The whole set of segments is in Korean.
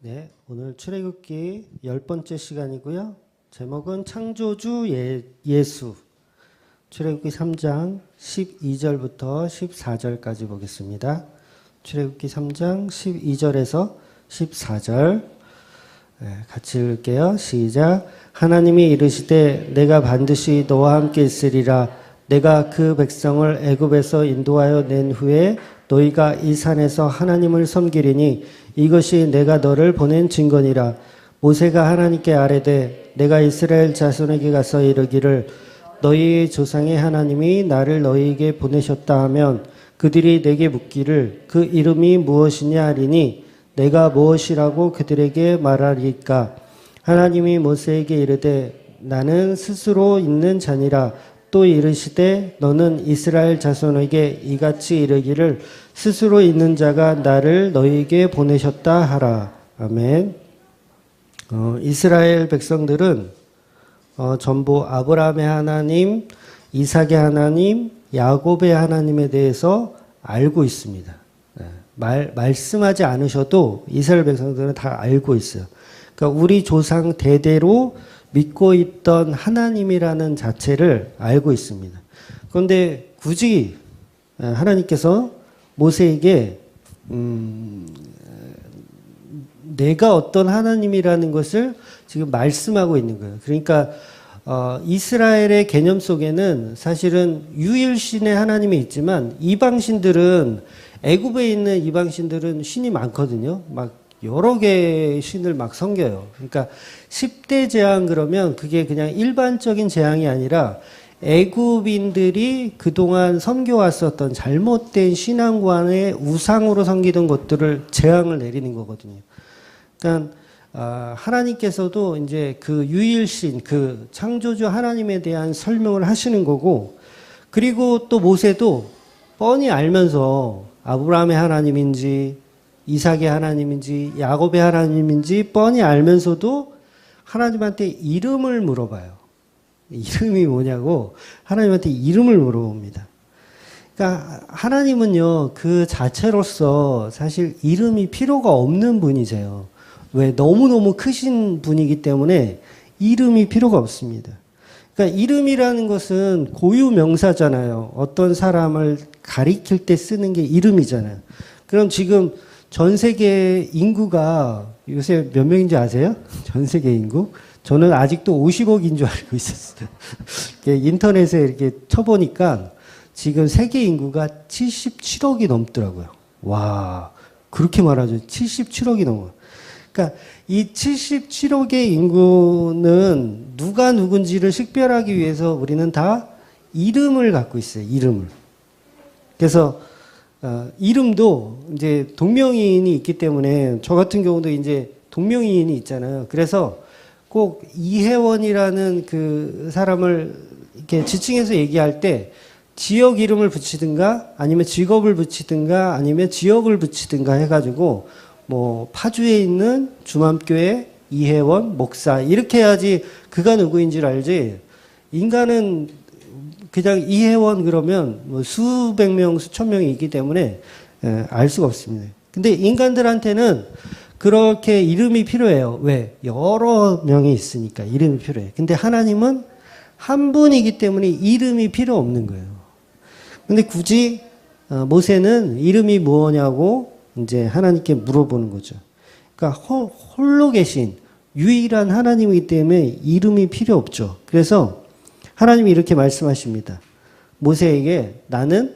네, 오늘 출애굽기 10번째 시간이고요. 제목은 창조주 예수. 출애굽기 3장 12절부터 14절까지 보겠습니다. 출애굽기 3장 12절에서 14절 같이 읽을게요. 시작. 하나님이 이르시되 내가 반드시 너와 함께 있으리라. 내가 그 백성을 애굽에서 인도하여 낸 후에 너희가 이 산에서 하나님을 섬기리니 이것이 내가 너를 보낸 증거니라. 모세가 하나님께 아뢰되 내가 이스라엘 자손에게 가서 이르기를 너희 조상의 하나님이 나를 너희에게 보내셨다 하면 그들이 내게 묻기를 그 이름이 무엇이냐 하리니 내가 무엇이라고 그들에게 말하리까. 하나님이 모세에게 이르되 나는 스스로 있는 자니라. 또 이르시되 너는 이스라엘 자손에게 이같이 이르기를 스스로 있는 자가 나를 너희에게 보내셨다 하라. 아멘. 이스라엘 백성들은 전부 아브라함의 하나님, 이삭의 하나님, 야곱의 하나님에 대해서 알고 있습니다. 말씀하지 않으셔도 이스라엘 백성들은 다 알고 있어요. 그러니까 우리 조상 대대로 믿고 있던 하나님이라는 자체를 알고 있습니다. 그런데 굳이 하나님께서 모세에게 내가 어떤 하나님이라는 것을 지금 말씀하고 있는 거예요. 그러니까 이스라엘의 개념 속에는 사실은 유일신의 하나님이 있지만 이방신들은 애굽에 있는 이방신들은 신이 많거든요. 막 여러 개의 신을 막 섬겨요. 그러니까 10대 재앙 그러면 그게 그냥 일반적인 재앙이 아니라 애굽인들이 그동안 섬겨왔었던 잘못된 신앙관의 우상으로 섬기던 것들을 재앙을 내리는 거거든요. 그러니까 하나님께서도 이제 그 유일신, 그 창조주 하나님에 대한 설명을 하시는 거고, 그리고 또 모세도 뻔히 알면서 아브라함의 하나님인지 이삭의 하나님인지 야곱의 하나님인지 뻔히 알면서도 하나님한테 이름을 물어봐요. 이름이 뭐냐고 하나님한테 이름을 물어봅니다. 그러니까 하나님은요, 그 자체로서 사실 이름이 필요가 없는 분이세요. 왜? 너무너무 크신 분이기 때문에 이름이 필요가 없습니다. 그러니까 이름이라는 것은 고유명사잖아요. 어떤 사람을 가리킬 때 쓰는 게 이름이잖아요. 그럼 지금 전 세계 인구가 요새 몇 명인지 아세요? 전 세계 인구? 저는 아직도 50억인 줄 알고 있었어요. 인터넷에 이렇게 쳐보니까 지금 세계 인구가 77억이 넘더라고요. 와, 그렇게 말하죠. 77억이 넘어요. 그러니까 이 77억의 인구는 누가 누군지를 식별하기 위해서 우리는 다 이름을 갖고 있어요. 이름을. 그래서 이름도 이제 동명이인이 있기 때문에 저 같은 경우도 이제 동명이인이 있잖아요. 그래서 꼭 이혜원이라는 그 사람을 이렇게 지칭해서 얘기할 때 지역 이름을 붙이든가 아니면 직업을 붙이든가 아니면 지역을 붙이든가 해가지고 뭐 파주에 있는 주맘교회 이혜원 목사 이렇게 해야지 그가 누구인지를 알지. 인간은 그냥 이혜원 그러면 뭐 수백 명, 수천 명이 있기 때문에 알 수가 없습니다. 근데 인간들한테는 그렇게 이름이 필요해요. 왜? 여러 명이 있으니까 이름이 필요해. 근데 하나님은 한 분이기 때문에 이름이 필요 없는 거예요. 근데 굳이 모세는 이름이 뭐냐고 이제 하나님께 물어보는 거죠. 그러니까 홀로 계신 유일한 하나님이기 때문에 이름이 필요 없죠. 그래서 하나님이 이렇게 말씀하십니다. 모세에게 나는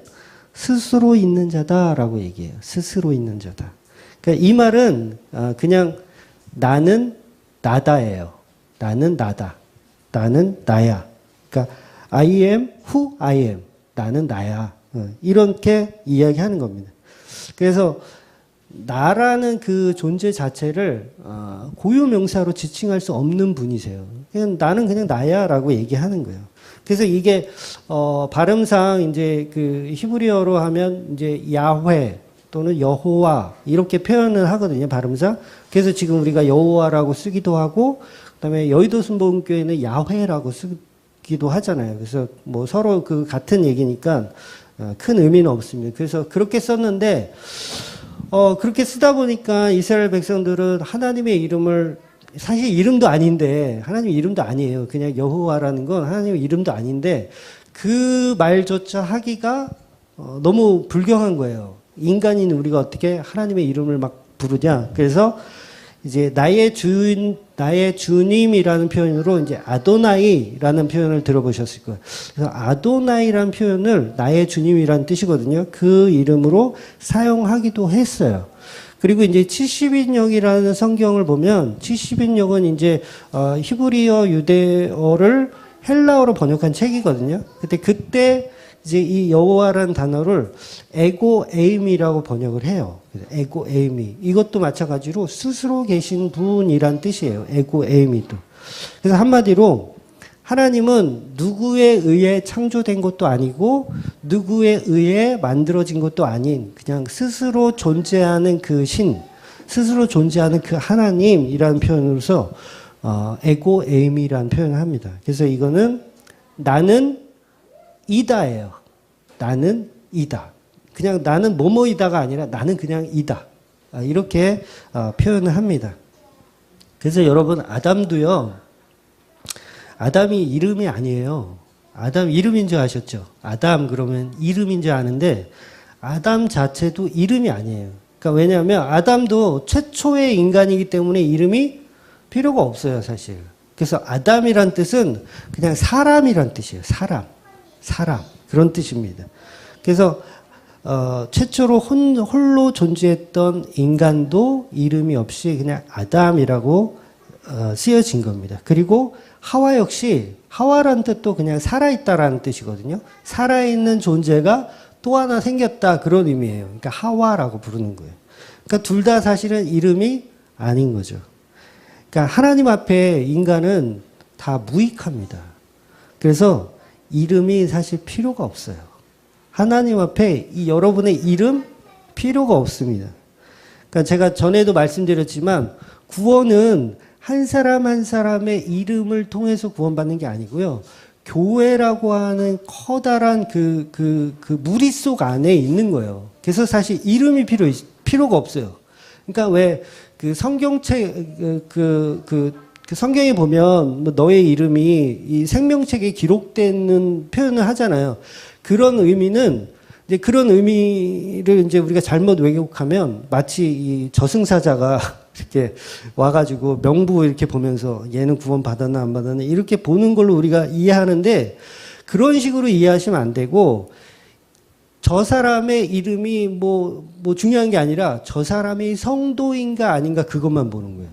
스스로 있는 자다라고 얘기해요. 스스로 있는 자다. 그러니까 이 말은 그냥 나는 나다예요. 나는 나다. 나는 나야. 그러니까 I am who I am. 나는 나야. 이렇게 이야기하는 겁니다. 그래서 나라는 그 존재 자체를 고유명사로 지칭할 수 없는 분이세요. 그냥 나는 그냥 나야라고 얘기하는 거예요. 그래서 이게 발음상 이제 그 히브리어로 하면 이제 야훼 또는 여호와 이렇게 표현을 하거든요. 발음상. 그래서 지금 우리가 여호와라고 쓰기도 하고 그다음에 여의도 순복음교회는 야훼라고 쓰기도 하잖아요. 그래서 뭐 서로 그 같은 얘기니까 큰 의미는 없습니다. 그래서 그렇게 썼는데 그렇게 쓰다 보니까 이스라엘 백성들은 하나님의 이름을 사실 이름도 아닌데 하나님 이름도 아니에요. 그냥 여호와라는 건 하나님의 이름도 아닌데 그 말조차 하기가 너무 불경한 거예요. 인간인 우리가 어떻게 하나님의 이름을 막 부르냐. 그래서 이제 나의 주님이라는 표현으로 이제 아도나이라는 표현을 들어보셨을 거예요. 그래서 아도나이라는 표현을 나의 주님이라는 뜻이거든요. 그 이름으로 사용하기도 했어요. 그리고 이제 70인역이라는 성경을 보면 70인역은 이제 히브리어 유대어를 헬라어로 번역한 책이거든요. 그때 이제 이 여호와라는 단어를 에고 에임이라고 번역을 해요. 에고 에임이 이것도 마찬가지로 스스로 계신 분이란 뜻이에요. 에고 에임이도. 그래서 한마디로 하나님은 누구에 의해 창조된 것도 아니고 누구에 의해 만들어진 것도 아닌 그냥 스스로 존재하는 그 신, 스스로 존재하는 그 하나님이라는 표현으로서 에고 에임이라는 표현을 합니다. 그래서 이거는 나는 이다예요. 나는 이다. 그냥 나는 뭐뭐이다가 아니라 나는 그냥 이다. 이렇게 표현을 합니다. 그래서 여러분 아담도요. 아담이 이름이 아니에요. 아담 이름인 줄 아셨죠? 아담 그러면 이름인 줄 아는데 아담 자체도 이름이 아니에요. 그러니까 왜냐하면 아담도 최초의 인간이기 때문에 이름이 필요가 없어요, 사실. 그래서 아담이란 뜻은 그냥 사람이란 뜻이에요. 사람. 그런 뜻입니다. 그래서 최초로 홀로 존재했던 인간도 이름이 없이 그냥 아담이라고 쓰여진 겁니다. 그리고 하와 역시 하와라는 뜻도 그냥 살아있다라는 뜻이거든요. 살아있는 존재가 또 하나 생겼다 그런 의미예요. 그러니까 하와라고 부르는 거예요. 그러니까 둘 다 사실은 이름이 아닌 거죠. 그러니까 하나님 앞에 인간은 다 무익합니다. 그래서 이름이 사실 필요가 없어요. 하나님 앞에 여러분의 이름 필요가 없습니다. 그러니까 제가 전에도 말씀드렸지만 구원은 한 사람 한 사람의 이름을 통해서 구원받는 게 아니고요. 교회라고 하는 커다란 그 무리 속 안에 있는 거예요. 그래서 사실 이름이 필요가 없어요. 그러니까 왜 그 성경책 그 성경에 보면 뭐 너의 이름이 이 생명책에 기록되는 표현을 하잖아요. 그런 의미는 이제 그런 의미를 이제 우리가 잘못 왜곡하면 마치 이 저승사자가 이렇게 와가지고 명부 이렇게 보면서 얘는 구원 받았나 안 받았나 이렇게 보는 걸로 우리가 이해하는데 그런 식으로 이해하시면 안 되고 저 사람의 이름이 뭐 중요한 게 아니라 저 사람이 성도인가 아닌가 그것만 보는 거예요.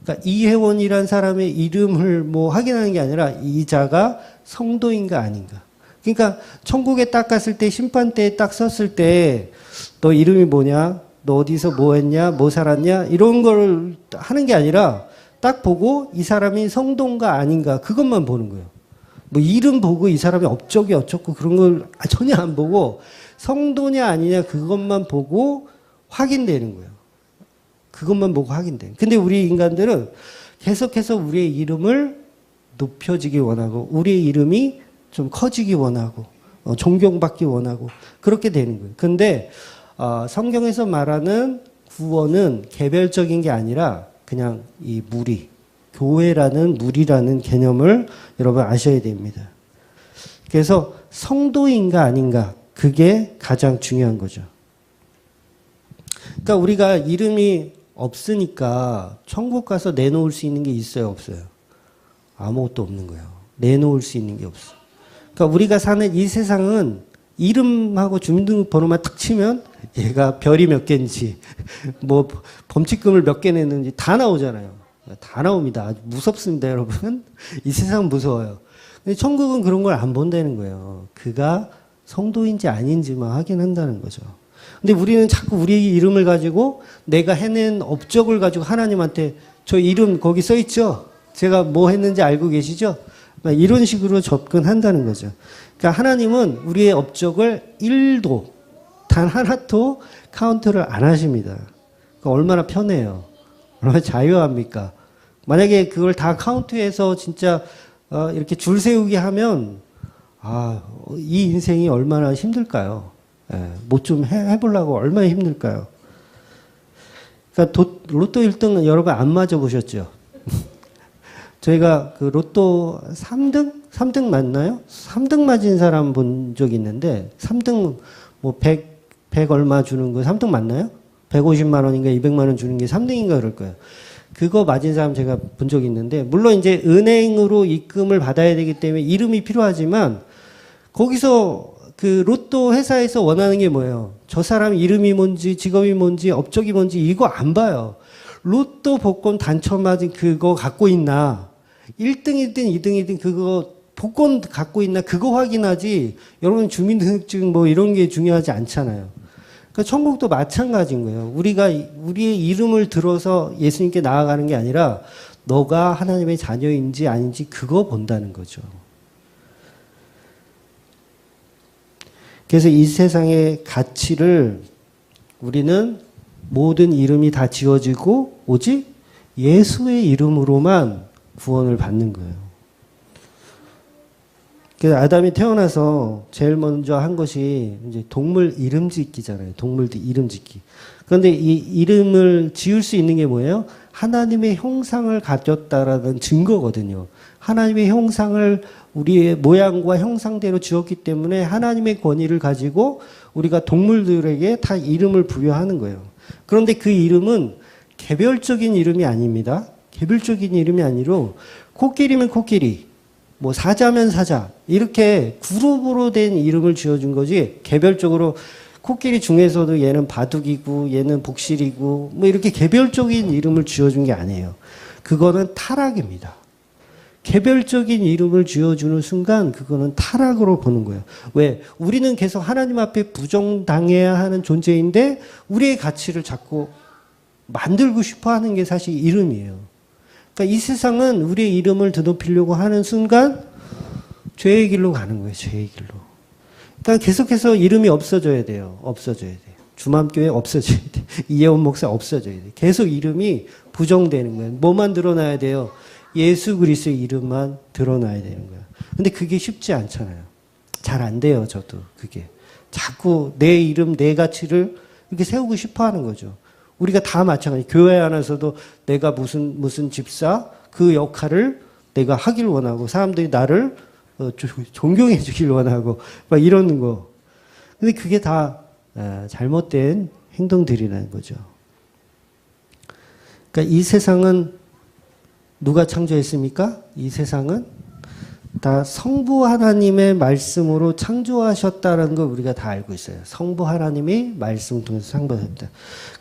그러니까 이혜원이란 사람의 이름을 뭐 확인하는 게 아니라 이 자가 성도인가 아닌가. 그러니까 천국에 딱 갔을 때 심판대에 딱 섰을 때 너 이름이 뭐냐? 너 어디서 뭐 했냐? 뭐 살았냐? 이런 걸 하는 게 아니라 딱 보고 이 사람이 성도인가 아닌가 그것만 보는 거예요. 뭐 이름 보고 이 사람이 업적이 어쩌고 그런 걸 전혀 안 보고 성도냐 아니냐 그것만 보고 확인되는 거예요. 그것만 보고 확인돼. 근데 우리 인간들은 계속해서 우리의 이름을 높여지기 원하고 우리의 이름이 좀 커지기 원하고 존경받기 원하고 그렇게 되는 거예요. 근데 성경에서 말하는 구원은 개별적인 게 아니라 그냥 이 무리, 교회라는 무리라는 개념을 여러분 아셔야 됩니다. 그래서 성도인가 아닌가 그게 가장 중요한 거죠. 그러니까 우리가 이름이 없으니까 천국 가서 내놓을 수 있는 게 있어요, 없어요? 아무것도 없는 거예요. 내놓을 수 있는 게 없어. 그러니까 우리가 사는 이 세상은 이름하고 주민등록번호만 탁 치면 얘가 별이 몇 개인지 뭐 범칙금을 몇 개 냈는지 다 나오잖아요. 다 나옵니다. 아주 무섭습니다, 여러분. 이 세상은 무서워요. 근데 천국은 그런 걸 안 본다는 거예요. 그가 성도인지 아닌지만 확인한다는 거죠. 근데 우리는 자꾸 우리 이름을 가지고 내가 해낸 업적을 가지고 하나님한테 저 이름 거기 써 있죠? 제가 뭐 했는지 알고 계시죠? 이런 식으로 접근한다는 거죠. 그러니까 하나님은 우리의 업적을 1도, 단 하나도 카운트를 안 하십니다. 그러니까 얼마나 편해요. 얼마나 자유합니까? 만약에 그걸 다 카운트해서 진짜 이렇게 줄 세우게 하면 이 인생이 얼마나 힘들까요? 뭐 좀 해보려고 얼마나 힘들까요? 그러니까 로또 1등 여러분 안 맞아 보셨죠? 저희가 그 로또 3등 맞나요? 3등 맞은 사람 본 적이 있는데 3등 뭐 100 얼마 주는 거 3등 맞나요? 150만 원인가 200만 원 주는 게 3등인가 그럴 거예요. 그거 맞은 사람 제가 본 적이 있는데 물론 이제 은행으로 입금을 받아야 되기 때문에 이름이 필요하지만 거기서 그 로또 회사에서 원하는 게 뭐예요? 저 사람 이름이 뭔지 직업이 뭔지 업적이 뭔지 이거 안 봐요. 로또 복권 당첨 맞은 그거 갖고 있나? 1등이든 2등이든 그거 복권 갖고 있나? 그거 확인하지. 여러분 주민등록증 뭐 이런 게 중요하지 않잖아요. 그러니까 천국도 마찬가지인 거예요. 우리가 우리의 이름을 들어서 예수님께 나아가는 게 아니라 너가 하나님의 자녀인지 아닌지 그거 본다는 거죠. 그래서 이 세상의 가치를 우리는 모든 이름이 다 지어지고 오직 예수의 이름으로만 구원을 받는 거예요. 그래서 아담이 태어나서 제일 먼저 한 것이 이제 동물 이름 짓기잖아요. 동물들 이름 짓기. 그런데 이 이름을 지을 수 있는 게 뭐예요? 하나님의 형상을 가졌다라는 증거거든요. 하나님의 형상을 우리의 모양과 형상대로 지었기 때문에 하나님의 권위를 가지고 우리가 동물들에게 다 이름을 부여하는 거예요. 그런데 그 이름은 개별적인 이름이 아닙니다. 개별적인 이름이 아니로 코끼리면 코끼리, 뭐 사자면 사자 이렇게 그룹으로 된 이름을 지어준 거지 개별적으로 코끼리 중에서도 얘는 바둑이고 얘는 복실이고 뭐 이렇게 개별적인 이름을 지어준 게 아니에요. 그거는 타락입니다. 개별적인 이름을 지어주는 순간 그거는 타락으로 보는 거예요. 왜? 우리는 계속 하나님 앞에 부정당해야 하는 존재인데 우리의 가치를 자꾸 만들고 싶어 하는 게 사실 이름이에요. 그러니까 이 세상은 우리의 이름을 드높이려고 하는 순간 죄의 길로 가는 거예요. 죄의 길로. 그러니까 계속해서 이름이 없어져야 돼요. 없어져야 돼요. 주맘교회 없어져야 돼요. 이혜원 목사 없어져야 돼요. 계속 이름이 부정되는 거예요. 뭐만 드러나야 돼요? 예수 그리스도의 이름만 드러나야 되는 거예요. 근데 그게 쉽지 않잖아요. 잘 안 돼요, 저도 그게. 자꾸 내 이름, 내 가치를 이렇게 세우고 싶어 하는 거죠. 우리가 다 마찬가지. 교회 안에서도 내가 무슨 집사, 그 역할을 내가 하길 원하고, 사람들이 나를 존경해 주길 원하고, 막 이러는 거. 근데 그게 다 잘못된 행동들이라는 거죠. 그러니까 이 세상은 누가 창조했습니까? 이 세상은 다 성부 하나님의 말씀으로 창조하셨다는 걸 우리가 다 알고 있어요. 성부 하나님이 말씀을 통해서 창조하셨다.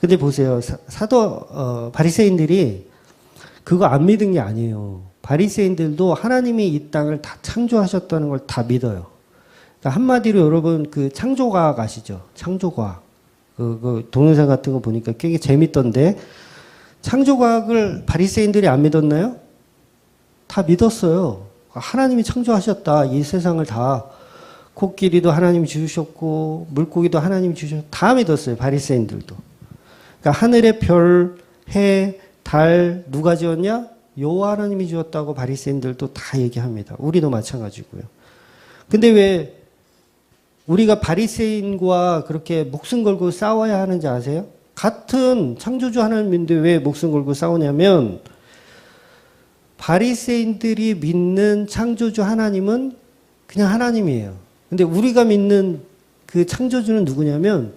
근데 보세요. 바리새인들이 그거 안 믿은 게 아니에요. 바리새인들도 하나님이 이 땅을 다 창조하셨다는 걸 다 믿어요. 그러니까 한마디로 여러분 그 창조과학 아시죠? 창조과학. 그 동영상 같은 거 보니까 꽤 재밌던데 창조과학을 바리새인들이 안 믿었나요? 다 믿었어요. 하나님이 창조하셨다. 이 세상을 다 코끼리도 하나님이 지으셨고 물고기도 하나님이 지으셨고 다 믿었어요. 바리새인들도. 그러니까 하늘의 별, 해, 달 누가 지었냐? 여호와 하나님이 지었다고 바리새인들도 다 얘기합니다. 우리도 마찬가지고요. 근데 왜 우리가 바리새인과 그렇게 목숨 걸고 싸워야 하는지 아세요? 같은 창조주 하나님인데 왜 목숨 걸고 싸우냐면 바리새인들이 믿는 창조주 하나님은 그냥 하나님이에요. 근데 우리가 믿는 그 창조주는 누구냐면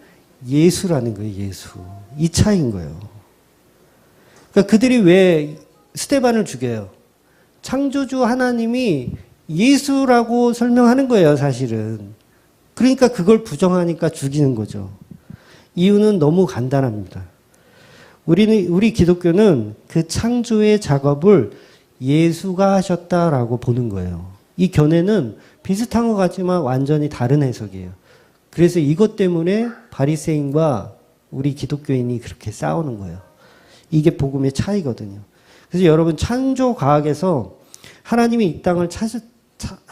예수라는 거예요. 예수. 이 차이인 거예요. 그러니까 그들이 왜 스데반을 죽여요? 창조주 하나님이 예수라고 설명하는 거예요. 사실은. 그러니까 그걸 부정하니까 죽이는 거죠. 이유는 너무 간단합니다. 우리 기독교는 그 창조의 작업을 예수가 하셨다라고 보는 거예요. 이 견해는 비슷한 것 같지만 완전히 다른 해석이에요. 그래서 이것 때문에 바리새인과 우리 기독교인이 그렇게 싸우는 거예요. 이게 복음의 차이거든요. 그래서 여러분 창조과학에서 하나님이 이 땅을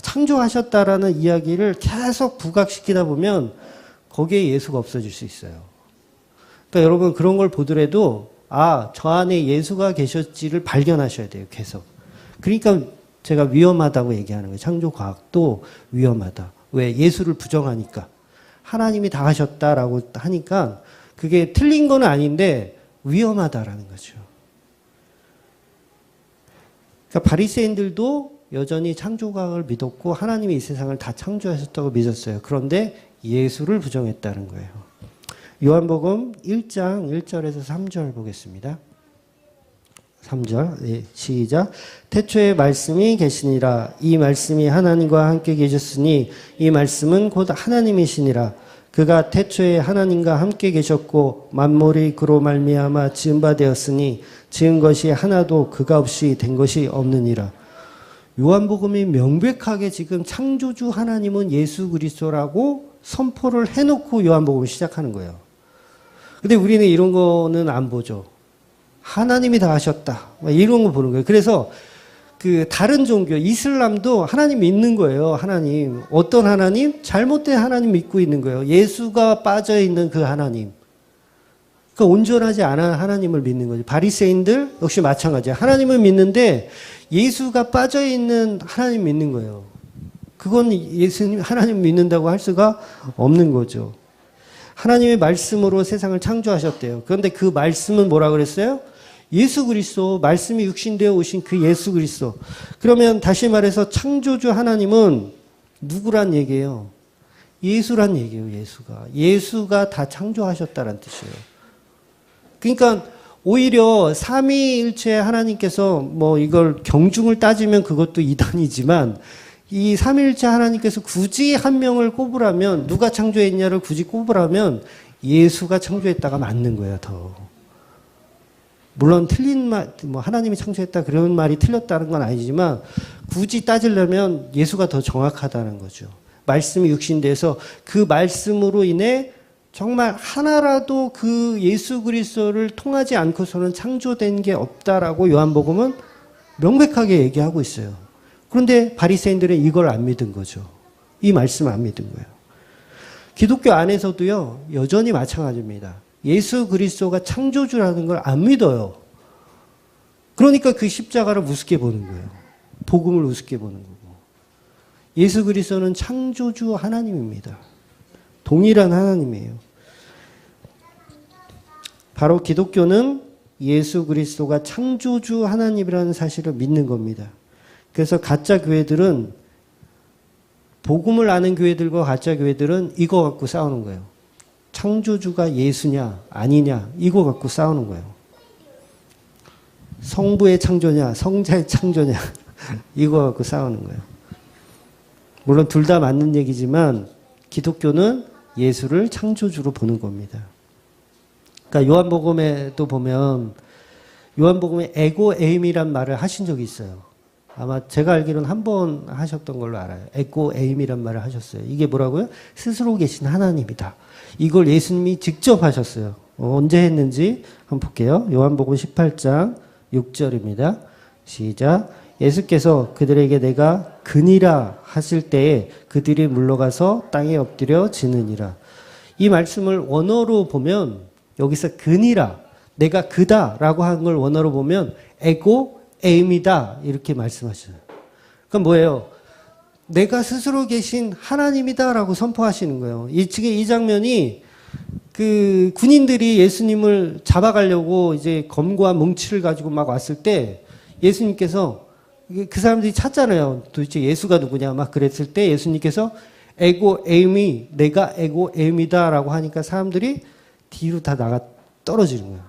창조하셨다라는 이야기를 계속 부각시키다 보면 거기에 예수가 없어질 수 있어요. 그러니까 여러분 그런 걸 보더라도 저 안에 예수가 계셨지를 발견하셔야 돼요. 계속. 그러니까 제가 위험하다고 얘기하는 거예요. 창조과학도 위험하다. 왜? 예수를 부정하니까. 하나님이 다 하셨다라고 하니까 그게 틀린 건 아닌데 위험하다라는 거죠. 그러니까 바리새인들도 여전히 창조과학을 믿었고 하나님이 이 세상을 다 창조하셨다고 믿었어요. 그런데 예수를 부정했다는 거예요. 요한복음 1장 1절에서 3절 보겠습니다. 3절 시작. 태초에 말씀이 계시니라. 이 말씀이 하나님과 함께 계셨으니 이 말씀은 곧 하나님이시니라. 그가 태초에 하나님과 함께 계셨고 만물이 그로 말미암아 지은 바 되었으니 지은 것이 하나도 그가 없이 된 것이 없느니라. 요한복음이 명백하게 지금 창조주 하나님은 예수 그리스도라고 선포를 해놓고 요한복음을 시작하는 거예요. 근데 우리는 이런 거는 안 보죠. 하나님이 다 하셨다. 이런 거 보는 거예요. 그래서 그 다른 종교, 이슬람도 하나님 믿는 거예요. 하나님. 어떤 하나님? 잘못된 하나님 믿고 있는 거예요. 예수가 빠져 있는 그 하나님. 그러니까 온전하지 않은 하나님을 믿는 거죠. 바리새인들 역시 마찬가지예요. 하나님을 믿는데 예수가 빠져 있는 하나님 믿는 거예요. 그건 예수님 하나님 믿는다고 할 수가 없는 거죠. 하나님의 말씀으로 세상을 창조하셨대요. 그런데 그 말씀은 뭐라 그랬어요? 예수 그리스도, 말씀이 육신되어 오신 그 예수 그리스도. 그러면 다시 말해서 창조주 하나님은 누구란 얘기예요? 예수란 얘기예요. 예수가 다 창조하셨다는 뜻이에요. 그러니까 오히려 삼위일체 하나님께서 뭐 이걸 경중을 따지면 그것도 이단이지만 이 삼위일체 하나님께서 굳이 한 명을 꼽으라면 누가 창조했냐를 굳이 꼽으라면 예수가 창조했다가 맞는 거예요. 더. 물론 틀린 말, 뭐 하나님이 창조했다 그런 말이 틀렸다는 건 아니지만 굳이 따지려면 예수가 더 정확하다는 거죠. 말씀이 육신돼서 그 말씀으로 인해 정말 하나라도 그 예수 그리스도를 통하지 않고서는 창조된 게 없다라고 요한복음은 명백하게 얘기하고 있어요. 그런데 바리새인들은 이걸 안 믿은 거죠. 이 말씀을 안 믿은 거예요. 기독교 안에서도요, 여전히 마찬가지입니다. 예수 그리스도가 창조주라는 걸 안 믿어요. 그러니까 그 십자가를 우습게 보는 거예요. 복음을 우습게 보는 거고. 예수 그리스도는 창조주 하나님입니다. 동일한 하나님이에요. 바로 기독교는 예수 그리스도가 창조주 하나님이라는 사실을 믿는 겁니다. 그래서 가짜 교회들은 복음을 아는 교회들과 가짜 교회들은 이거 갖고 싸우는 거예요. 창조주가 예수냐 아니냐 이거 갖고 싸우는 거예요. 성부의 창조냐 성자의 창조냐 이거 갖고 싸우는 거예요. 물론 둘 다 맞는 얘기지만 기독교는 예수를 창조주로 보는 겁니다. 그러니까 요한복음에도 보면 요한복음에 에고 에임이란 말을 하신 적이 있어요. 아마 제가 알기로는 한 번 하셨던 걸로 알아요. 에고 에임이란 말을 하셨어요. 이게 뭐라고요? 스스로 계신 하나님이다. 이걸 예수님이 직접 하셨어요. 언제 했는지 한번 볼게요. 요한복음 18장 6절입니다. 시작. 예수께서 그들에게 내가 그니라 하실 때에 그들이 물러가서 땅에 엎드려 지느니라. 이 말씀을 원어로 보면 여기서 그니라, 내가 그다라고 한 걸 원어로 보면 에고 에임이다 이렇게 말씀하셔요. 그럼 뭐예요? 내가 스스로 계신 하나님이다라고 선포하시는 거예요. 지금 이 장면이 그 군인들이 예수님을 잡아가려고 이제 검과 뭉치를 가지고 막 왔을 때 예수님께서 그 사람들이 찾잖아요. 도대체 예수가 누구냐 막 그랬을 때 예수님께서 에고 에임이 내가 에고 에임이다라고 하니까 사람들이 뒤로 다 나가 떨어지는 거예요.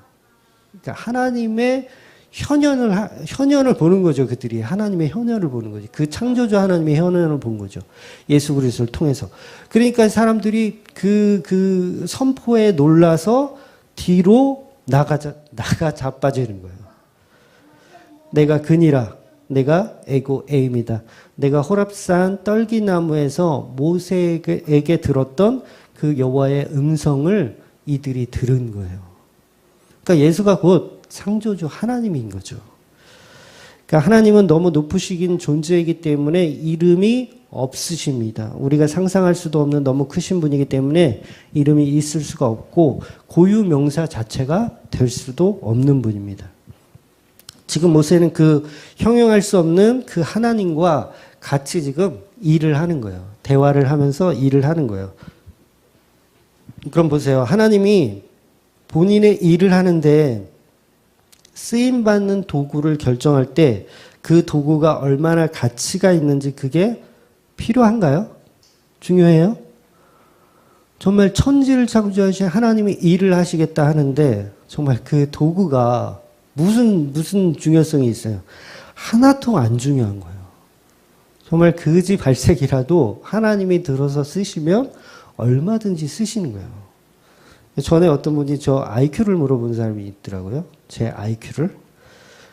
그러니까 하나님의 현현을 보는 거죠. 그들이 하나님의 현현을 보는 거죠. 그 창조주 하나님의 현현을 본 거죠. 예수 그리스도를 통해서. 그러니까 사람들이 그 선포에 놀라서 뒤로 나가 자빠지는 거예요. 내가 그니라, 내가 에고 에임이다. 내가 호랍산 떨기나무에서 모세에게 들었던 그 여호와의 음성을 이들이 들은 거예요. 그러니까 예수가 곧 창조주 하나님인 거죠. 그러니까 하나님은 너무 높으신 존재이기 때문에 이름이 없으십니다. 우리가 상상할 수도 없는 너무 크신 분이기 때문에 이름이 있을 수가 없고 고유명사 자체가 될 수도 없는 분입니다. 지금 모세는 그 형용할 수 없는 그 하나님과 같이 지금 일을 하는 거예요. 대화를 하면서 일을 하는 거예요. 그럼 보세요. 하나님이 본인의 일을 하는데 쓰임받는 도구를 결정할 때 그 도구가 얼마나 가치가 있는지 그게 필요한가요? 중요해요? 정말 천지를 창조하신 하나님이 일을 하시겠다 하는데 정말 그 도구가 무슨 중요성이 있어요? 하나도 안 중요한 거예요. 정말 거지 발색이라도 하나님이 들어서 쓰시면 얼마든지 쓰시는 거예요. 전에 어떤 분이 저 IQ를 물어본 사람이 있더라고요. 제 IQ를.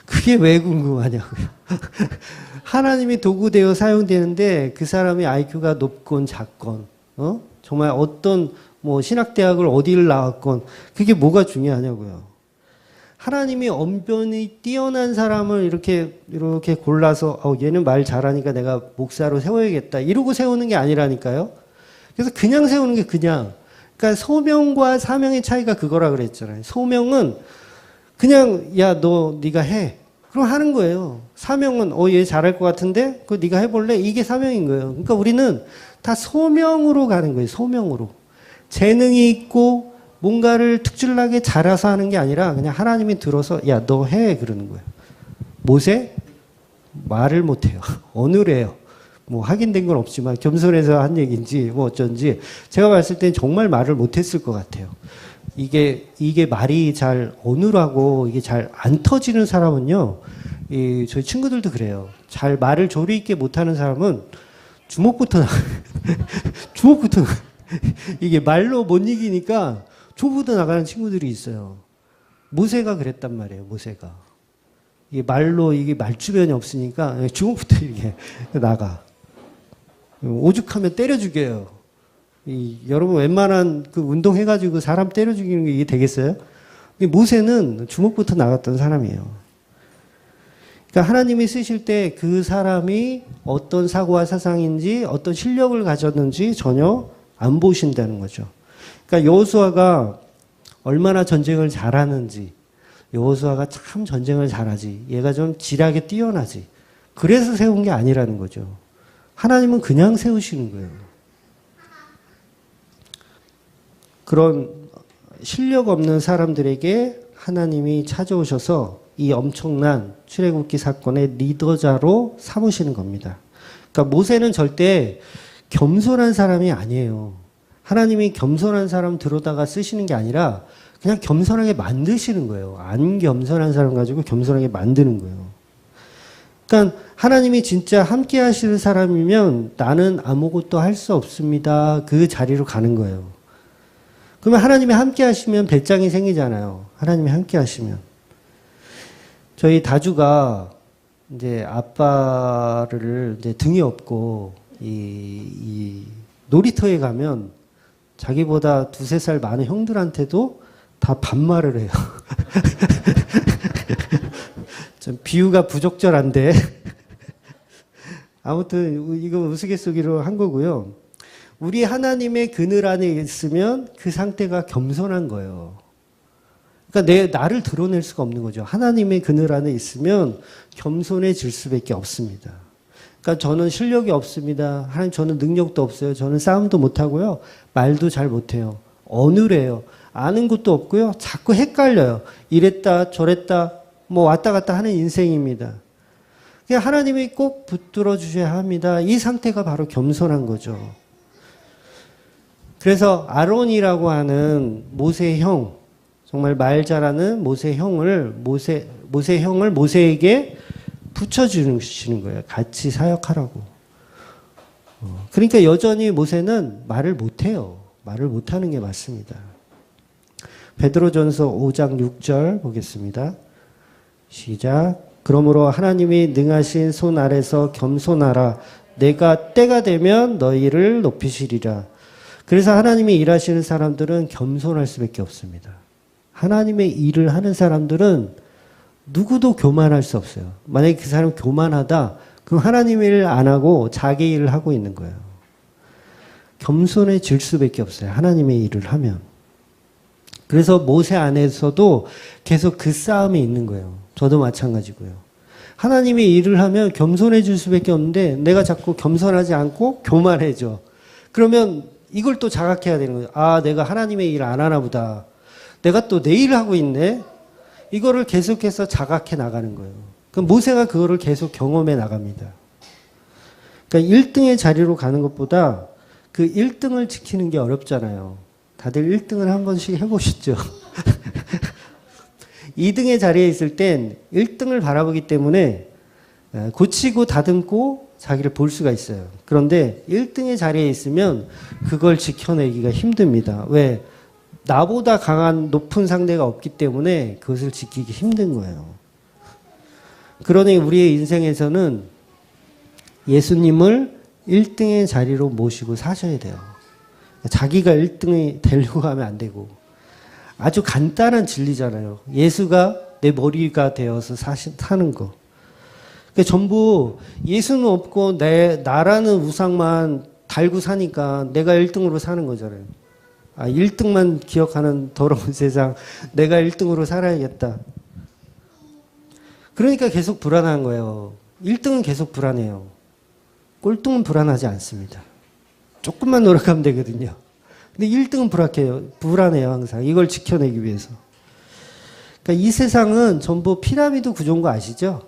그게 왜 궁금하냐고요. 하나님이 도구되어 사용되는데 그 사람의 IQ가 높건 작건, 정말 어떤 뭐 신학대학을 어디를 나왔건 그게 뭐가 중요하냐고요. 하나님이 언변이 뛰어난 사람을 이렇게 골라서 얘는 말 잘하니까 내가 목사로 세워야겠다 이러고 세우는 게 아니라니까요. 그래서 그냥 세우는 게 그냥. 그러니까 소명과 사명의 차이가 그거라 그랬잖아요. 소명은 그냥 야 너 네가 해. 그럼 하는 거예요. 사명은 얘 잘할 것 같은데 그거 네가 해볼래? 이게 사명인 거예요. 그러니까 우리는 다 소명으로 가는 거예요. 소명으로. 재능이 있고 뭔가를 특출나게 잘해서 하는 게 아니라 그냥 하나님이 들어서 야 너 해 그러는 거예요. 모세 말을 못해요. 어느래요. 뭐 확인된 건 없지만 겸손해서 한 얘기인지 뭐 어쩐지 제가 봤을 땐 정말 말을 못했을 것 같아요. 이게 말이 잘 어눌하고 이게 잘 안 터지는 사람은요. 저희 친구들도 그래요. 잘 말을 조리 있게 못하는 사람은 주먹부터 주먹부터 이게 말로 못 이기니까 주먹부터 나가는 친구들이 있어요. 모세가 그랬단 말이에요. 모세가 이게 말로 이게 말주변이 없으니까 주먹부터 이렇게 나가. 오죽하면 때려 죽여요. 여러분 웬만한 그 운동해가지고 사람 때려 죽이는 게 이게 되겠어요? 모세는 주먹부터 나갔던 사람이에요. 그러니까 하나님이 쓰실 때 그 사람이 어떤 사고와 사상인지 어떤 실력을 가졌는지 전혀 안 보신다는 거죠. 그러니까 여호수아가 얼마나 전쟁을 잘하는지, 여호수아가 참 전쟁을 잘하지, 얘가 좀 지략에 뛰어나지, 그래서 세운 게 아니라는 거죠. 하나님은 그냥 세우시는 거예요. 그런 실력 없는 사람들에게 하나님이 찾아오셔서 이 엄청난 출애굽기 사건의 리더자로 삼으시는 겁니다. 그러니까 모세는 절대 겸손한 사람이 아니에요. 하나님이 겸손한 사람 들어다가 쓰시는 게 아니라 그냥 겸손하게 만드시는 거예요. 안 겸손한 사람 가지고 겸손하게 만드는 거예요. 그러니까 하나님이 진짜 함께 하시는 사람이면 나는 아무것도 할 수 없습니다. 그 자리로 가는 거예요. 그러면 하나님이 함께 하시면 배짱이 생기잖아요. 하나님이 함께 하시면. 저희 다주가 이제 아빠를 이제 등이 없고 이 놀이터에 가면 자기보다 2-3살 많은 형들한테도 다 반말을 해요. 좀 비유가 부적절한데 아무튼 이거 우스갯소리로 한 거고요. 우리 하나님의 그늘 안에 있으면 그 상태가 겸손한 거예요. 그러니까 나를 드러낼 수가 없는 거죠. 하나님의 그늘 안에 있으면 겸손해질 수밖에 없습니다. 그러니까 저는 실력이 없습니다. 하나님 저는 능력도 없어요. 저는 싸움도 못하고요. 말도 잘 못해요. 어눌해요. 아는 것도 없고요. 자꾸 헷갈려요. 이랬다 저랬다 뭐 왔다 갔다 하는 인생입니다. 그러니까 하나님이 꼭 붙들어 주셔야 합니다. 이 상태가 바로 겸손한 거죠. 그래서 아론이라고 하는 모세의 형, 정말 말 잘하는 모세의 형을 모세에게 붙여주시는 거예요. 같이 사역하라고. 그러니까 여전히 모세는 말을 못해요. 말을 못하는 게 맞습니다. 베드로전서 5장 6절 보겠습니다. 시작. 그러므로 하나님이 능하신 손 아래서 겸손하라. 내가 때가 되면 너희를 높이시리라. 그래서 하나님이 일하시는 사람들은 겸손할 수밖에 없습니다. 하나님의 일을 하는 사람들은 누구도 교만할 수 없어요. 만약에 그 사람 교만하다, 그럼 하나님 일을 안 하고 자기 일을 하고 있는 거예요. 겸손해질 수밖에 없어요. 하나님의 일을 하면. 그래서 모세 안에서도 계속 그 싸움이 있는 거예요. 저도 마찬가지고요. 하나님의 일을 하면 겸손해질 수밖에 없는데 내가 자꾸 겸손하지 않고 교만해져. 그러면 이걸 또 자각해야 되는 거예요. 아, 내가 하나님의 일을 안 하나 보다. 내가 또 내일 하고 있네. 이거를 계속해서 자각해 나가는 거예요. 그럼 모세가 그거를 계속 경험해 나갑니다. 그러니까 1등의 자리로 가는 것보다 그 1등을 지키는 게 어렵잖아요. 다들 1등을 한 번씩 해보시죠. 2등의 자리에 있을 땐 1등을 바라보기 때문에 고치고 다듬고 자기를 볼 수가 있어요. 그런데 1등의 자리에 있으면 그걸 지켜내기가 힘듭니다. 왜? 나보다 강한 높은 상대가 없기 때문에 그것을 지키기 힘든 거예요. 그러니 우리의 인생에서는 예수님을 1등의 자리로 모시고 사셔야 돼요. 자기가 1등이 되려고 하면 안 되고. 아주 간단한 진리잖아요. 예수가 내 머리가 되어서 사는 거. 그러니까 전부 예수는 없고 나라는 우상만 달고 사니까 내가 1등으로 사는 거잖아요. 1등만 기억하는 더러운 세상, 내가 1등으로 살아야겠다. 그러니까 계속 불안한 거예요. 1등은 계속 불안해요. 꼴등은 불안하지 않습니다. 조금만 노력하면 되거든요. 근데 1등은 불안해요, 항상. 이걸 지켜내기 위해서. 그러니까 이 세상은 전부 피라미드 구조인 거 아시죠?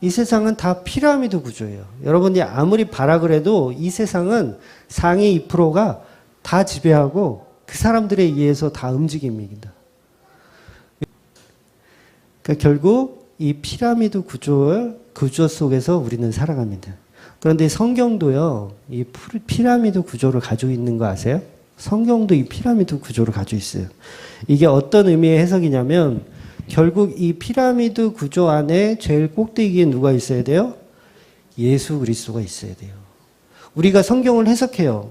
이 세상은 다 피라미드 구조예요. 여러분이 아무리 바라 해도 이 세상은 상위 2%가 다 지배하고 그 사람들에 의해서 다 움직입니다. 그러니까 결국 이 피라미드 구조 속에서 우리는 살아갑니다. 그런데 성경도요, 이 피라미드 구조를 가지고 있는 거 아세요? 성경도 이 피라미드 구조를 가지고 있어요. 이게 어떤 의미의 해석이냐면, 결국 이 피라미드 구조 안에 제일 꼭대기에 누가 있어야 돼요? 예수 그리스도가 있어야 돼요. 우리가 성경을 해석해요.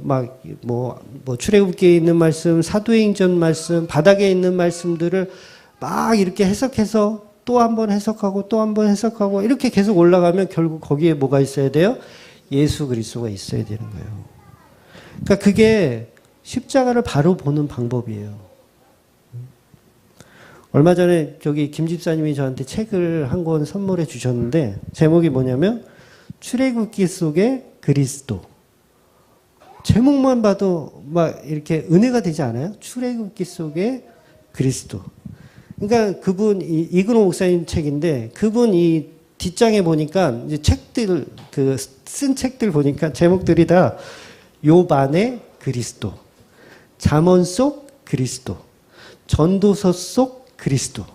출애굽기에 있는 말씀, 사도행전 말씀, 바닥에 있는 말씀들을 막 이렇게 해석해서 또 한 번 해석하고 또 한 번 해석하고 이렇게 계속 올라가면 결국 거기에 뭐가 있어야 돼요? 예수 그리스도가 있어야 되는 거예요. 그러니까 그게 십자가를 바로 보는 방법이에요. 얼마 전에 김 집사님이 저한테 책을 한 권 선물해 주셨는데 제목이 뭐냐면 출애굽기 속의 그리스도. 제목만 봐도 막 이렇게 은혜가 되지 않아요? 출애굽기 속의 그리스도. 그러니까 그분 이근호 목사님 책인데 그분 이 뒷장에 보니까 이제 책들 쓴 책들 보니까 제목들이 다 욥 안의 그리스도, 잠언 속 그리스도, 전도서 속 그리스도,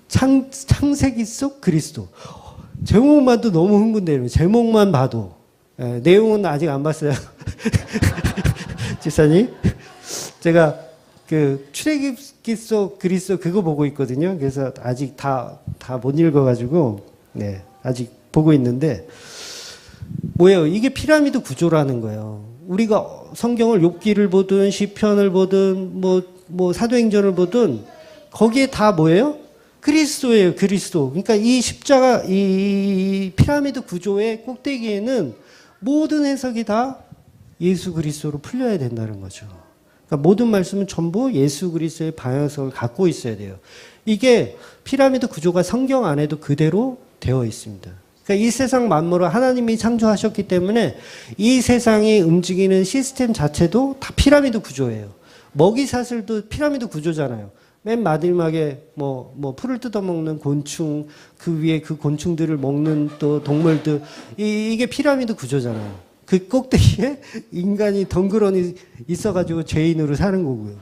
창세기 속 그리스도. 제목만 봐도 너무 흥분돼요. 제목만 봐도. 내용은 아직 안 봤어요. 집사님, 제가 출애굽기 속 그리스도 그거 보고 있거든요. 그래서 아직 다 못 읽어가지고 아직 보고 있는데 뭐예요? 이게 피라미드 구조라는 거예요. 우리가 성경을 욥기를 보든 시편을 보든 사도행전을 보든 거기에 다 뭐예요? 그리스도예요. 그리스도. 그러니까 이 십자가 이 피라미드 구조의 꼭대기에는 모든 해석이 다 예수 그리스도로 풀려야 된다는 거죠. 그러니까 모든 말씀은 전부 예수 그리스도의 방향성을 갖고 있어야 돼요. 이게 피라미드 구조가 성경 안에도 그대로 되어 있습니다. 그러니까 이 세상 만물을 하나님이 창조하셨기 때문에 이 세상이 움직이는 시스템 자체도 다 피라미드 구조예요. 먹이 사슬도 피라미드 구조잖아요. 맨 마지막에 풀을 뜯어먹는 곤충, 그 위에 그 곤충들을 먹는 또 동물들, 이게 피라미드 구조잖아요. 그 꼭대기에 인간이 덩그러니 있어가지고 죄인으로 사는 거고요.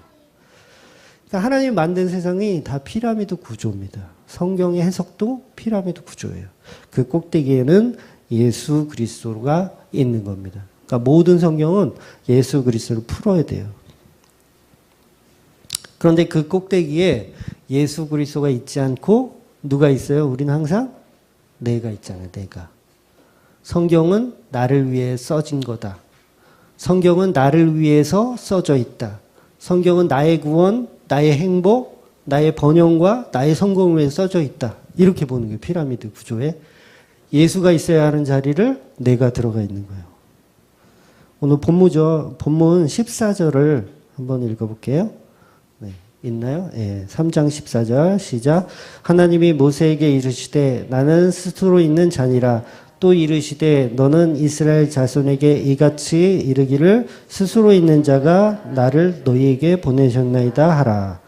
그러니까 하나님 만든 세상이 다 피라미드 구조입니다. 성경의 해석도 피라미드 구조예요. 그 꼭대기에는 예수 그리스도가 있는 겁니다. 그러니까 모든 성경은 예수 그리스도를 풀어야 돼요. 그런데 그 꼭대기에 예수 그리스도가 있지 않고 누가 있어요? 우리는 항상 내가 있잖아요. 내가. 성경은 나를 위해 써진 거다. 성경은 나를 위해서 써져 있다. 성경은 나의 구원, 나의 행복, 나의 번영과 나의 성공을 위해 써져 있다. 이렇게 보는 거예요. 피라미드 구조에. 예수가 있어야 하는 자리를 내가 들어가 있는 거예요. 오늘 본문 14절을 한번 읽어볼게요. 네, 있나요? 네, 3장 14절 시작. 하나님이 모세에게 이르시되 나는 스스로 있는 자니라. 또 이르시되 너는 이스라엘 자손에게 이같이 이르기를 스스로 있는 자가 나를 너희에게 보내셨나이다 하라.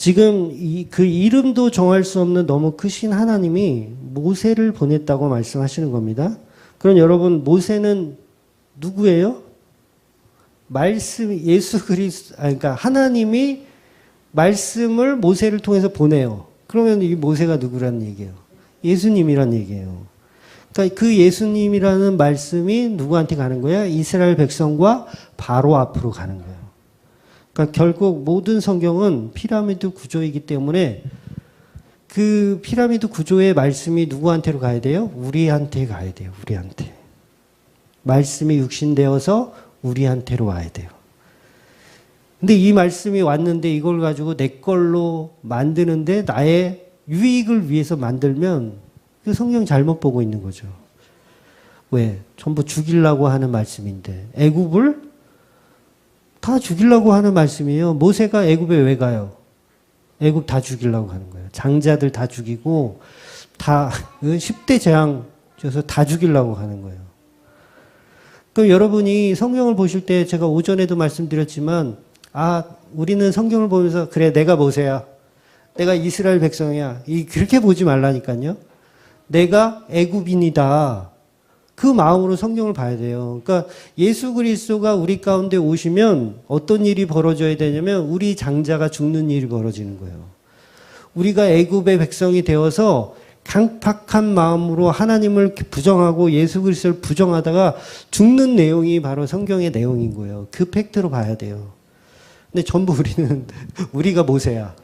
지금 그 이름도 정할 수 없는 너무 크신 하나님이 모세를 보냈다고 말씀하시는 겁니다. 그럼 여러분, 모세는 누구예요? 예수 그리스도, 그러니까 하나님이 말씀을 모세를 통해서 보내요. 그러면 이 모세가 누구란 얘기예요? 예수님이란 얘기예요. 그러니까 그 예수님이라는 말씀이 누구한테 가는 거야? 이스라엘 백성과 바로 앞으로 가는 거예요. 그러니까 결국 모든 성경은 피라미드 구조이기 때문에 그 피라미드 구조의 말씀이 누구한테로 가야 돼요? 우리한테 가야 돼요. 우리한테. 말씀이 육신되어서 우리한테로 와야 돼요. 근데 이 말씀이 왔는데 이걸 가지고 내 걸로 만드는데 나의 유익을 위해서 만들면 그 성경 잘못 보고 있는 거죠. 왜? 전부 죽이려고 하는 말씀인데 애굽을 다 죽이려고 하는 말씀이에요. 모세가 애굽에 왜 가요? 애굽 다 죽이려고 하는 거예요. 장자들 다 죽이고 다 10대 재앙 줘서 다 죽이려고 하는 거예요. 그럼 여러분이 성경을 보실 때 제가 오전에도 말씀드렸지만 우리는 성경을 보면서 그래 내가 모세야. 내가 이스라엘 백성이야. 그렇게 보지 말라니까요. 내가 애굽인이다. 그 마음으로 성경을 봐야 돼요. 그러니까 예수 그리스도가 우리 가운데 오시면 어떤 일이 벌어져야 되냐면 우리 장자가 죽는 일이 벌어지는 거예요. 우리가 애굽의 백성이 되어서 강팍한 마음으로 하나님을 부정하고 예수 그리스도를 부정하다가 죽는 내용이 바로 성경의 내용인 거예요. 그 팩트로 봐야 돼요. 근데 전부 우리가 모세야.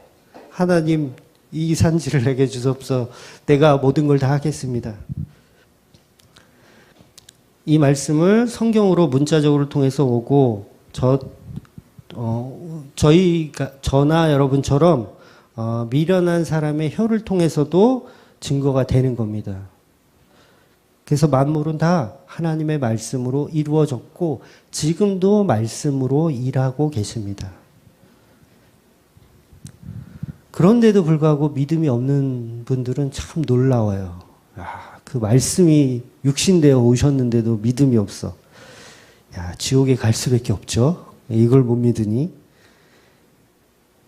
하나님 이 산지를 내게 주옵소서. 내가 모든 걸 다 하겠습니다. 이 말씀을 성경으로 문자적으로 통해서 오고 저나 여러분처럼 미련한 사람의 혀를 통해서도 증거가 되는 겁니다. 그래서 만물은 다 하나님의 말씀으로 이루어졌고 지금도 말씀으로 일하고 계십니다. 그런데도 불구하고 믿음이 없는 분들은 참 놀라워요. 그 말씀이 육신되어 오셨는데도 믿음이 없어. 지옥에 갈 수밖에 없죠. 이걸 못 믿으니.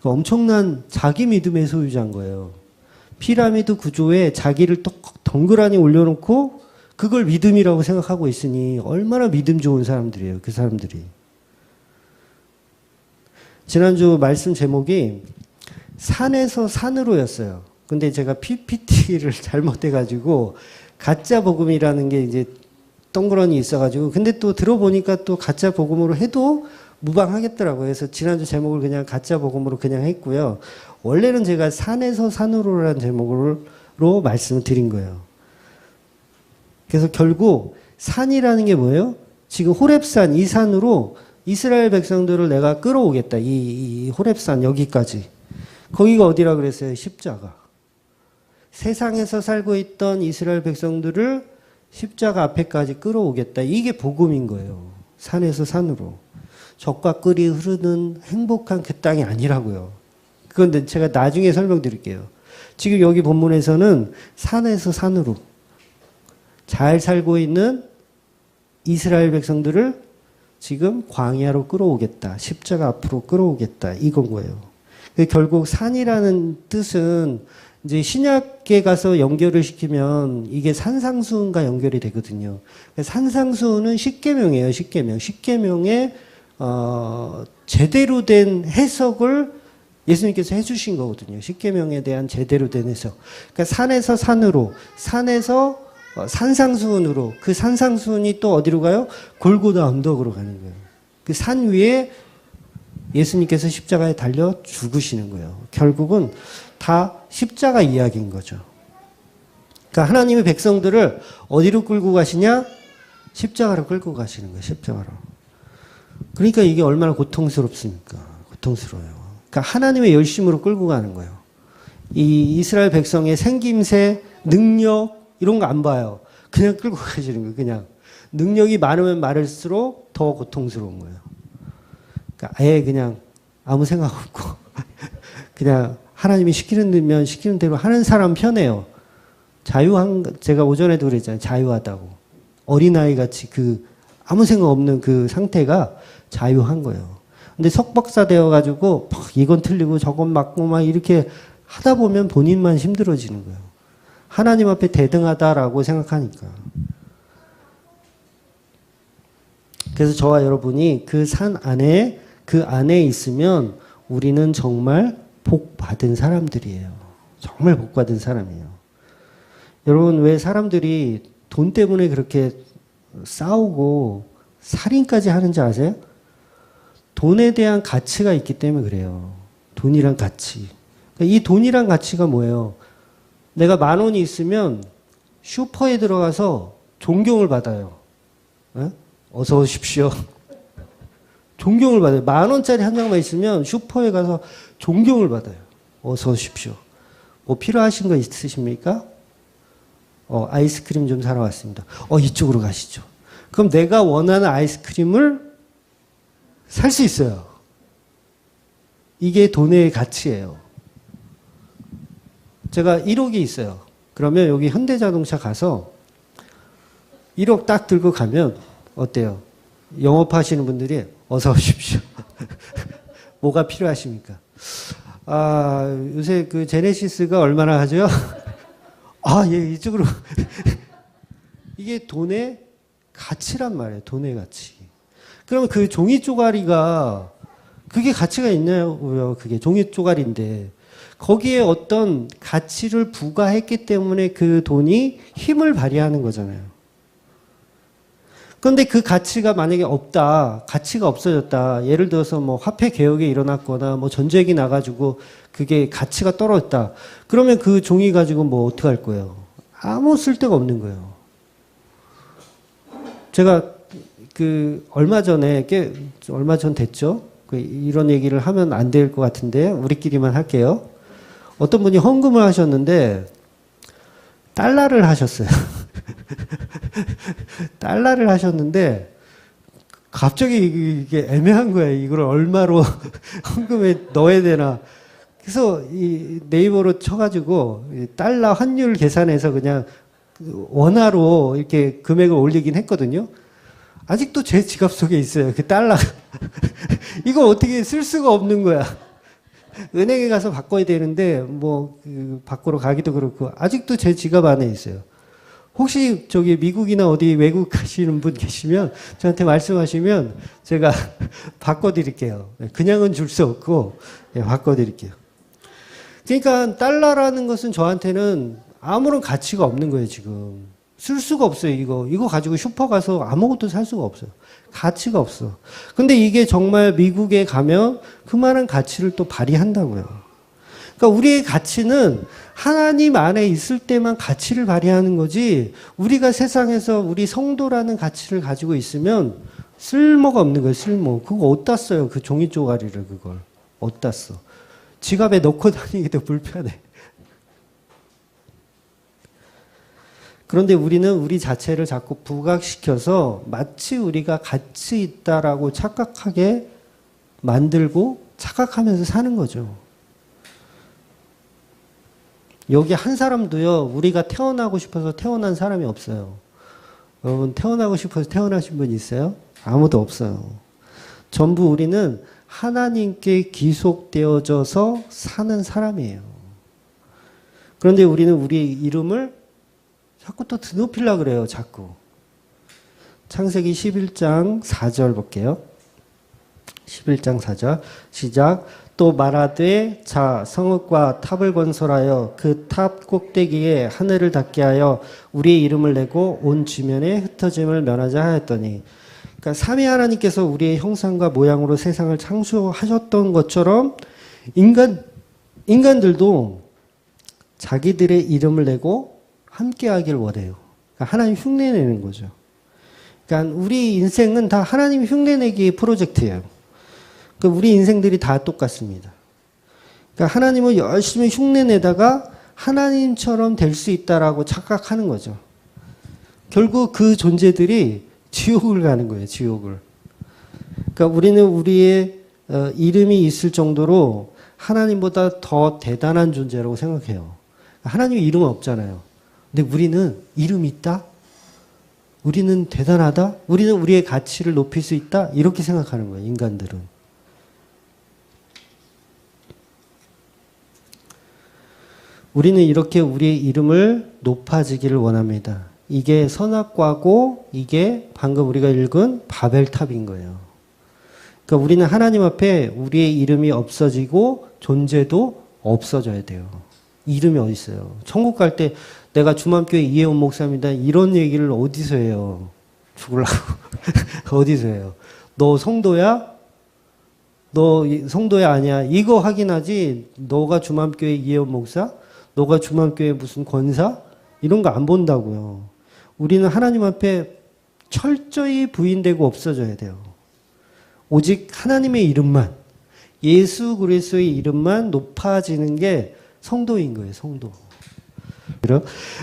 엄청난 자기 믿음의 소유자인 거예요. 피라미드 구조에 자기를 덩그러니 올려놓고 그걸 믿음이라고 생각하고 있으니 얼마나 믿음 좋은 사람들이에요. 그 사람들이. 지난주 말씀 제목이 산에서 산으로였어요. 근데 제가 PPT를 잘못해가지고 가짜 복음이라는 게 이제 동그라니 있어가지고 근데 또 들어보니까 또 가짜 복음으로 해도 무방하겠더라고요. 그래서 지난주 제목을 그냥 가짜 복음으로 그냥 했고요. 원래는 제가 산에서 산으로라는 제목으로 말씀을 드린 거예요. 그래서 결국 산이라는 게 뭐예요? 지금 호렙산 이 산으로 이스라엘 백성들을 내가 끌어오겠다. 이 호렙산 여기까지. 거기가 어디라 그랬어요? 십자가. 세상에서 살고 있던 이스라엘 백성들을 십자가 앞에까지 끌어오겠다. 이게 복음인 거예요. 산에서 산으로. 젖과 꿀이 흐르는 행복한 그 땅이 아니라고요. 그런데 제가 나중에 설명드릴게요. 지금 여기 본문에서는 산에서 산으로 잘 살고 있는 이스라엘 백성들을 지금 광야로 끌어오겠다. 십자가 앞으로 끌어오겠다. 이건 거예요. 결국 산이라는 뜻은 이제 신약에 가서 연결을 시키면 이게 산상수훈과 연결이 되거든요. 산상수훈은 십계명이에요. 십계명. 십계명의 제대로 된 해석을 예수님께서 해주신 거거든요. 십계명에 대한 제대로 된 해석. 그러니까 산에서 산으로, 산에서 산상수훈으로, 그 산상수훈이 또 어디로 가요? 골고다 언덕으로 가는 거예요. 그 산 위에 예수님께서 십자가에 달려 죽으시는 거예요. 결국은 다 십자가 이야기인 거죠. 그러니까 하나님의 백성들을 어디로 끌고 가시냐? 십자가로 끌고 가시는 거예요. 십자가로. 그러니까 이게 얼마나 고통스럽습니까? 고통스러워요. 그러니까 하나님의 열심으로 끌고 가는 거예요. 이 이스라엘 백성의 생김새, 능력 이런 거 안 봐요. 그냥 끌고 가시는 거예요. 그냥. 능력이 많으면 많을수록 더 고통스러운 거예요. 그러니까 아예 그냥 아무 생각 없고 그냥 하나님이 시키는 대로 하는 사람 편해요. 제가 오전에도 그랬잖아요. 자유하다고. 어린아이 같이 아무 생각 없는 그 상태가 자유한 거예요. 근데 석박사 되어가지고 막 이건 틀리고 저건 맞고 막 이렇게 하다 보면 본인만 힘들어지는 거예요. 하나님 앞에 대등하다라고 생각하니까. 그래서 저와 여러분이 그 산 안에, 그 안에 있으면 우리는 정말 복 받은 사람들이에요. 정말 복 받은 사람이에요. 여러분, 왜 사람들이 돈 때문에 그렇게 싸우고 살인까지 하는지 아세요? 돈에 대한 가치가 있기 때문에 그래요. 돈이란 가치. 이 돈이란 가치가 뭐예요? 내가 10,000원이 있으면 슈퍼에 들어가서 존경을 받아요. 에? 어서 오십시오. 존경을 받아요. 10,000원짜리 한 장만 있으면 슈퍼에 가서 존경을 받아요. 어서 오십시오. 뭐 필요하신 거 있으십니까? 아이스크림 좀 사러 왔습니다. 이쪽으로 가시죠. 그럼 내가 원하는 아이스크림을 살 수 있어요. 이게 돈의 가치예요. 제가 1억이 있어요. 그러면 여기 현대자동차 가서 1억 딱 들고 가면 어때요? 영업하시는 분들이 어서 오십시오. 뭐가 필요하십니까? 요새 그 제네시스가 얼마나 하죠? 예, 이쪽으로. 이게 돈의 가치란 말이에요. 돈의 가치. 그럼 그 종이 쪼가리가 그게 가치가 있냐고요. 그게 종이 쪼가리인데 거기에 어떤 가치를 부과했기 때문에 그 돈이 힘을 발휘하는 거잖아요. 그런데 그 가치가 만약에 없다, 가치가 없어졌다. 예를 들어서 뭐 화폐 개혁이 일어났거나 뭐 전쟁이 나가지고 그게 가치가 떨어졌다. 그러면 그 종이 가지고 뭐 어떻게 할 거예요? 아무 쓸데가 없는 거예요. 제가 얼마 전 됐죠? 이런 얘기를 하면 안 될 것 같은데 우리끼리만 할게요. 어떤 분이 헌금을 하셨는데 달러를 하셨어요. 달러를 하셨는데 갑자기 이게 애매한 거예요. 이걸 얼마로 헌금에 넣어야 되나. 그래서 이 네이버로 쳐가지고 달러 환율 계산해서 그냥 원화로 이렇게 금액을 올리긴 했거든요. 아직도 제 지갑 속에 있어요. 그 달러가. 이걸 어떻게 쓸 수가 없는 거야. 은행에 가서 바꿔야 되는데 밖으로 가기도 그렇고 아직도 제 지갑 안에 있어요. 혹시 저기 미국이나 어디 외국 가시는 분 계시면 저한테 말씀하시면 제가 바꿔드릴게요. 그냥은 줄 수 없고 바꿔드릴게요. 그러니까 달러라는 것은 저한테는 아무런 가치가 없는 거예요. 지금 쓸 수가 없어요. 이거 가지고 슈퍼 가서 아무것도 살 수가 없어요. 가치가 없어. 근데 이게 정말 미국에 가면 그만한 가치를 또 발휘한다고요. 그러니까 우리의 가치는 하나님 안에 있을 때만 가치를 발휘하는 거지, 우리가 세상에서 우리 성도라는 가치를 가지고 있으면 쓸모가 없는 거예요. 쓸모. 그거 어디다 써요? 그 종이 쪼가리를 그걸. 어디다 써? 지갑에 넣고 다니기도 불편해. 그런데 우리는 우리 자체를 자꾸 부각시켜서 마치 우리가 가치 있다라고 착각하게 만들고 착각하면서 사는 거죠. 여기 한 사람도요, 우리가 태어나고 싶어서 태어난 사람이 없어요. 여러분, 태어나고 싶어서 태어나신 분 있어요? 아무도 없어요. 전부 우리는 하나님께 기속되어져서 사는 사람이에요. 그런데 우리는 우리의 이름을 자꾸 또 드높이려고 그래요, 자꾸. 창세기 11장 4절 볼게요. 11장 4절. 시작. 또 말하되 자 성읍과 탑을 건설하여 그 탑 꼭대기에 하늘을 닿게 하여 우리의 이름을 내고 온 지면에 흩어짐을 면하자 하였더니, 그러니까 삼위 하나님께서 우리의 형상과 모양으로 세상을 창조하셨던 것처럼 인간들도 자기들의 이름을 내고 함께 하길 원해요. 그러니까 하나님 흉내내는 거죠. 그러니까 우리 인생은 다 하나님 흉내내기 프로젝트예요. 그러니까 우리 인생들이 다 똑같습니다. 그러니까 하나님을 열심히 흉내내다가 하나님처럼 될 수 있다라고 착각하는 거죠. 결국 그 존재들이 지옥을 가는 거예요. 지옥을. 그러니까 우리는 우리의 이름이 있을 정도로 하나님보다 더 대단한 존재라고 생각해요. 하나님 이름은 없잖아요. 근데 우리는 이름이 있다? 우리는 대단하다? 우리는 우리의 가치를 높일 수 있다? 이렇게 생각하는 거예요, 인간들은. 우리는 이렇게 우리의 이름을 높아지기를 원합니다. 이게 선악과고 이게 방금 우리가 읽은 바벨탑인 거예요. 그러니까 우리는 하나님 앞에 우리의 이름이 없어지고 존재도 없어져야 돼요. 이름이 어디 있어요? 천국 갈 때 내가 주맘교회 이혜원 목사입니다. 이런 얘기를 어디서 해요? 죽으려고. 어디서 해요? 너 성도야? 너 성도야 아니야? 이거 확인하지. 너가 주맘교회 이혜원 목사? 너가 주맘교회 무슨 권사? 이런 거 안 본다고요. 우리는 하나님 앞에 철저히 부인되고 없어져야 돼요. 오직 하나님의 이름만, 예수 그리스도의 이름만 높아지는 게 성도인 거예요. 성도.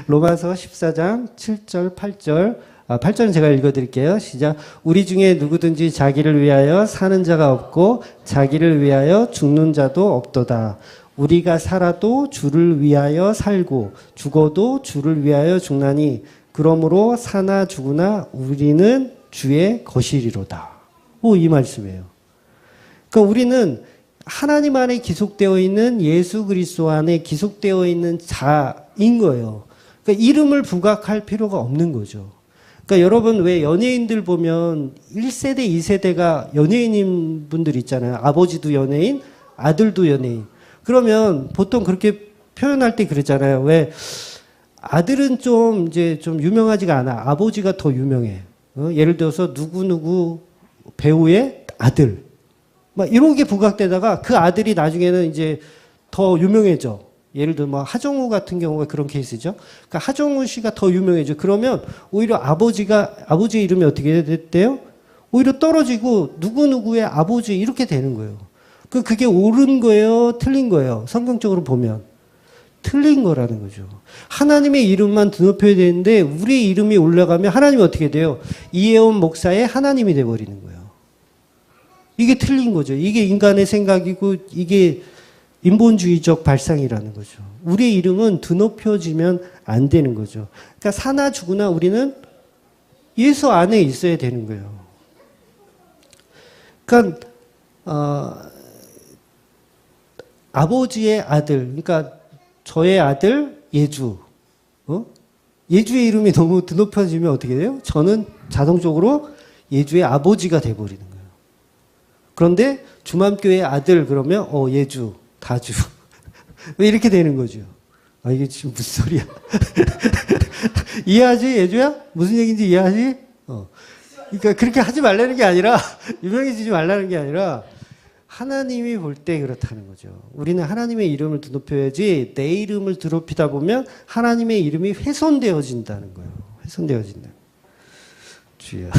로마서 14장 7절 8절 8절은 제가 읽어드릴게요. 시작. 우리 중에 누구든지 자기를 위하여 사는 자가 없고 자기를 위하여 죽는 자도 없도다. 우리가 살아도 주를 위하여 살고 죽어도 주를 위하여 죽나니 그러므로 사나 죽으나 우리는 주의 것이리로다. 이 말씀이에요. 그러니까 우리는 하나님 안에 기속되어 있는 예수 그리스도 안에 기속되어 있는 자인 거예요. 그러니까 이름을 부각할 필요가 없는 거죠. 그러니까 여러분 왜 연예인들 보면 1세대, 2세대가 연예인인 분들 있잖아요. 아버지도 연예인, 아들도 연예인. 그러면 보통 그렇게 표현할 때 그러잖아요. 왜 아들은 좀 유명하지가 않아. 아버지가 더 유명해. 예를 들어서 누구누구 배우의 아들. 막 이런 게 부각되다가 그 아들이 나중에는 이제 더 유명해져. 예를 들어 뭐 하정우 같은 경우가 그런 케이스죠. 그러니까 하정우 씨가 더 유명해져. 그러면 오히려 아버지의 이름이 어떻게 됐대요? 오히려 떨어지고 누구누구의 아버지 이렇게 되는 거예요. 그게 옳은 거예요? 틀린 거예요? 성경적으로 보면. 틀린 거라는 거죠. 하나님의 이름만 드높여야 되는데 우리의 이름이 올라가면 하나님이 어떻게 돼요? 이혜원 목사의 하나님이 돼버리는 거예요. 이게 틀린 거죠. 이게 인간의 생각이고 이게 인본주의적 발상이라는 거죠. 우리의 이름은 드높여지면 안 되는 거죠. 그러니까 사나 죽으나 우리는 예수 안에 있어야 되는 거예요. 그러니까 아버지의 아들, 그러니까 저의 아들 예주. 예주의 이름이 너무 드높여지면 어떻게 돼요? 저는 자동적으로 예주의 아버지가 돼버리는 거예요. 그런데 주맘교회 아들 그러면 예주, 다주. 왜 이렇게 되는 거죠? 이게 지금 무슨 소리야? 이해하지, 예주야? 무슨 얘기인지 이해하지? 그러니까 그렇게 하지 말라는 게 아니라 유명해지지 말라는 게 아니라 하나님이 볼 때 그렇다는 거죠. 우리는 하나님의 이름을 드높여야지 내 이름을 드높이다 보면 하나님의 이름이 훼손되어진다는 거예요. 훼손되어진다. 주여.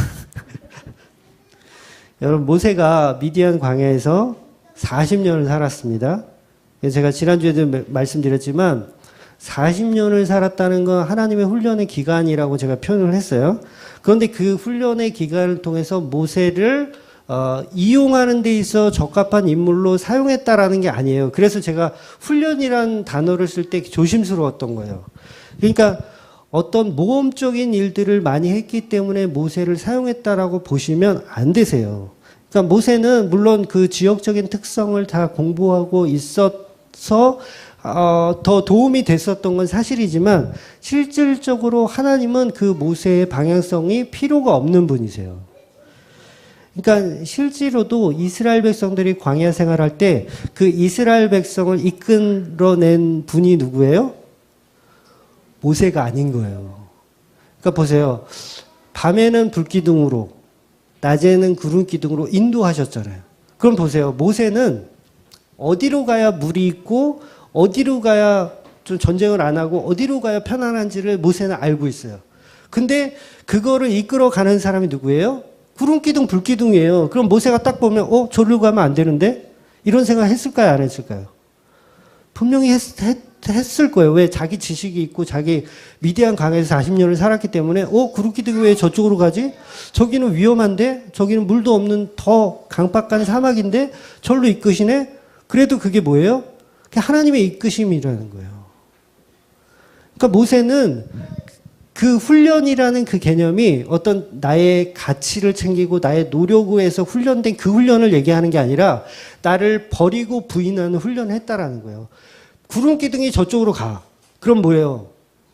여러분 모세가 미디안 광야에서 40년을 살았습니다. 제가 지난주에도 말씀드렸지만 40년을 살았다는 건 하나님의 훈련의 기간이라고 제가 표현을 했어요. 그런데 그 훈련의 기간을 통해서 모세를 이용하는 데 있어 적합한 인물로 사용했다라는 게 아니에요. 그래서 제가 훈련이라는 단어를 쓸 때 조심스러웠던 거예요. 그러니까 어떤 모험적인 일들을 많이 했기 때문에 모세를 사용했다라고 보시면 안 되세요. 그러니까 모세는 물론 그 지역적인 특성을 다 공부하고 있어서 더 도움이 됐었던 건 사실이지만 실질적으로 하나님은 그 모세의 방향성이 필요가 없는 분이세요. 그러니까 실제로도 이스라엘 백성들이 광야 생활할 때 그 이스라엘 백성을 이끌어낸 분이 누구예요? 모세가 아닌 거예요. 그러니까 보세요. 밤에는 불기둥으로, 낮에는 구름기둥으로 인도하셨잖아요. 그럼 보세요. 모세는 어디로 가야 물이 있고 어디로 가야 좀 전쟁을 안 하고 어디로 가야 편안한지를 모세는 알고 있어요. 근데 그거를 이끌어 가는 사람이 누구예요? 구름기둥, 불기둥이에요. 그럼 모세가 딱 보면 저리로 가면 안 되는데? 이런 생각 했을까요? 안 했을까요? 분명히 했을 거예요. 왜? 자기 지식이 있고 자기 미디안 강에서 40년을 살았기 때문에 구름기둥이 왜 저쪽으로 가지? 저기는 위험한데? 저기는 물도 없는 더 강박한 사막인데? 절로 이끄시네? 그래도 그게 뭐예요? 하나님의 이끄심이라는 거예요. 그러니까 모세는 그 훈련이라는 그 개념이 어떤 나의 가치를 챙기고 나의 노력에서 훈련된 그 훈련을 얘기하는 게 아니라 나를 버리고 부인하는 훈련을 했다라는 거예요. 구름 기둥이 저쪽으로 가. 그럼 뭐예요?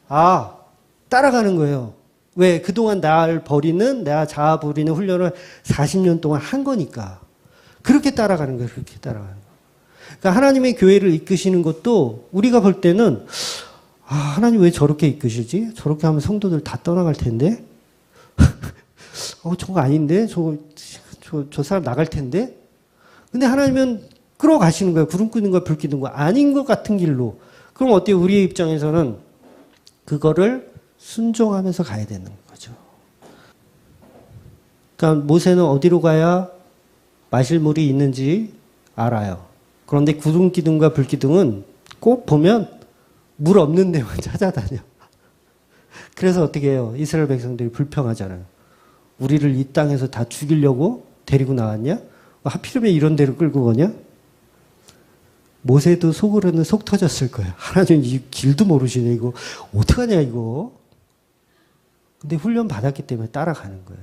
아, 따라가는 거예요. 왜? 그동안 나를 버리는, 내가 자아 부리는 훈련을 40년 동안 한 거니까. 그렇게 따라가는 거예요. 그렇게 따라가는 거예요. 그러니까 하나님의 교회를 이끄시는 것도 우리가 볼 때는 아, 하나님 왜 저렇게 이끄시지? 저렇게 하면 성도들 다 떠나갈 텐데? 저거 아닌데? 저 사람 나갈 텐데? 근데 하나님은 끌어가시는 거예요. 구름 끄는 거, 불 끄는 거. 아닌 것 같은 길로. 그럼 어때요? 우리의 입장에서는 그거를 순종하면서 가야 되는 거죠. 그러니까 모세는 어디로 가야 마실 물이 있는지 알아요. 그런데 구름 기둥과 불 기둥은 꼭 보면 물 없는 데만 찾아다녀. 그래서 어떻게 해요? 이스라엘 백성들이 불평하잖아요. 우리를 이 땅에서 다 죽이려고 데리고 나왔냐? 하필이면 이런 데로 끌고 가냐? 모세도 속으로는 속 터졌을 거예요. 하나님 이 길도 모르시네. 이거 어떡하냐 이거. 근데 훈련 받았기 때문에 따라가는 거예요.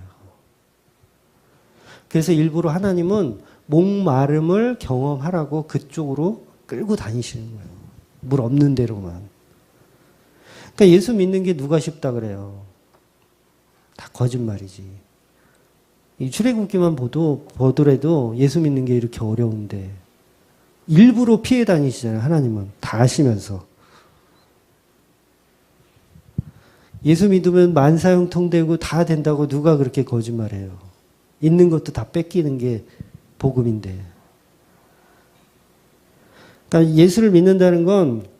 그래서 일부러 하나님은 목마름을 경험하라고 그쪽으로 끌고 다니시는 거예요. 물 없는 데로만. 그러니까 예수 믿는 게 누가 쉽다 그래요. 다 거짓말이지. 이 출애굽기만 보더라도 예수 믿는 게 이렇게 어려운데 일부러 피해 다니시잖아요. 하나님은 다 아시면서. 예수 믿으면 만사형통되고 다 된다고 누가 그렇게 거짓말해요. 있는 것도 다 뺏기는 게 복음인데. 그러니까 예수를 믿는다는 건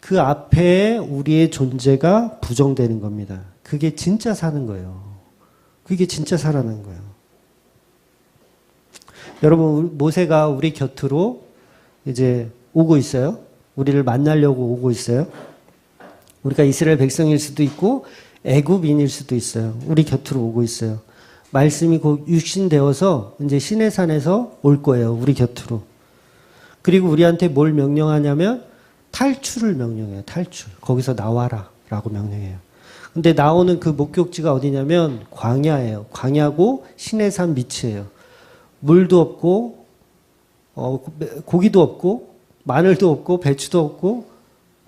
그 앞에 우리의 존재가 부정되는 겁니다. 그게 진짜 사는 거예요. 그게 진짜 살아난 거예요. 여러분, 모세가 우리 곁으로 이제 오고 있어요. 우리를 만나려고 오고 있어요. 우리가 이스라엘 백성일 수도 있고 애굽인일 수도 있어요. 우리 곁으로 오고 있어요. 말씀이 곧 육신되어서 이제 시내산에서 올 거예요. 우리 곁으로. 그리고 우리한테 뭘 명령하냐면 탈출을 명령해요. 탈출. 거기서 나와라 라고 명령해요. 근데 나오는 그 목적지가 어디냐면 광야예요. 광야고 시내산 밑이에요. 물도 없고 고기도 없고 마늘도 없고 배추도 없고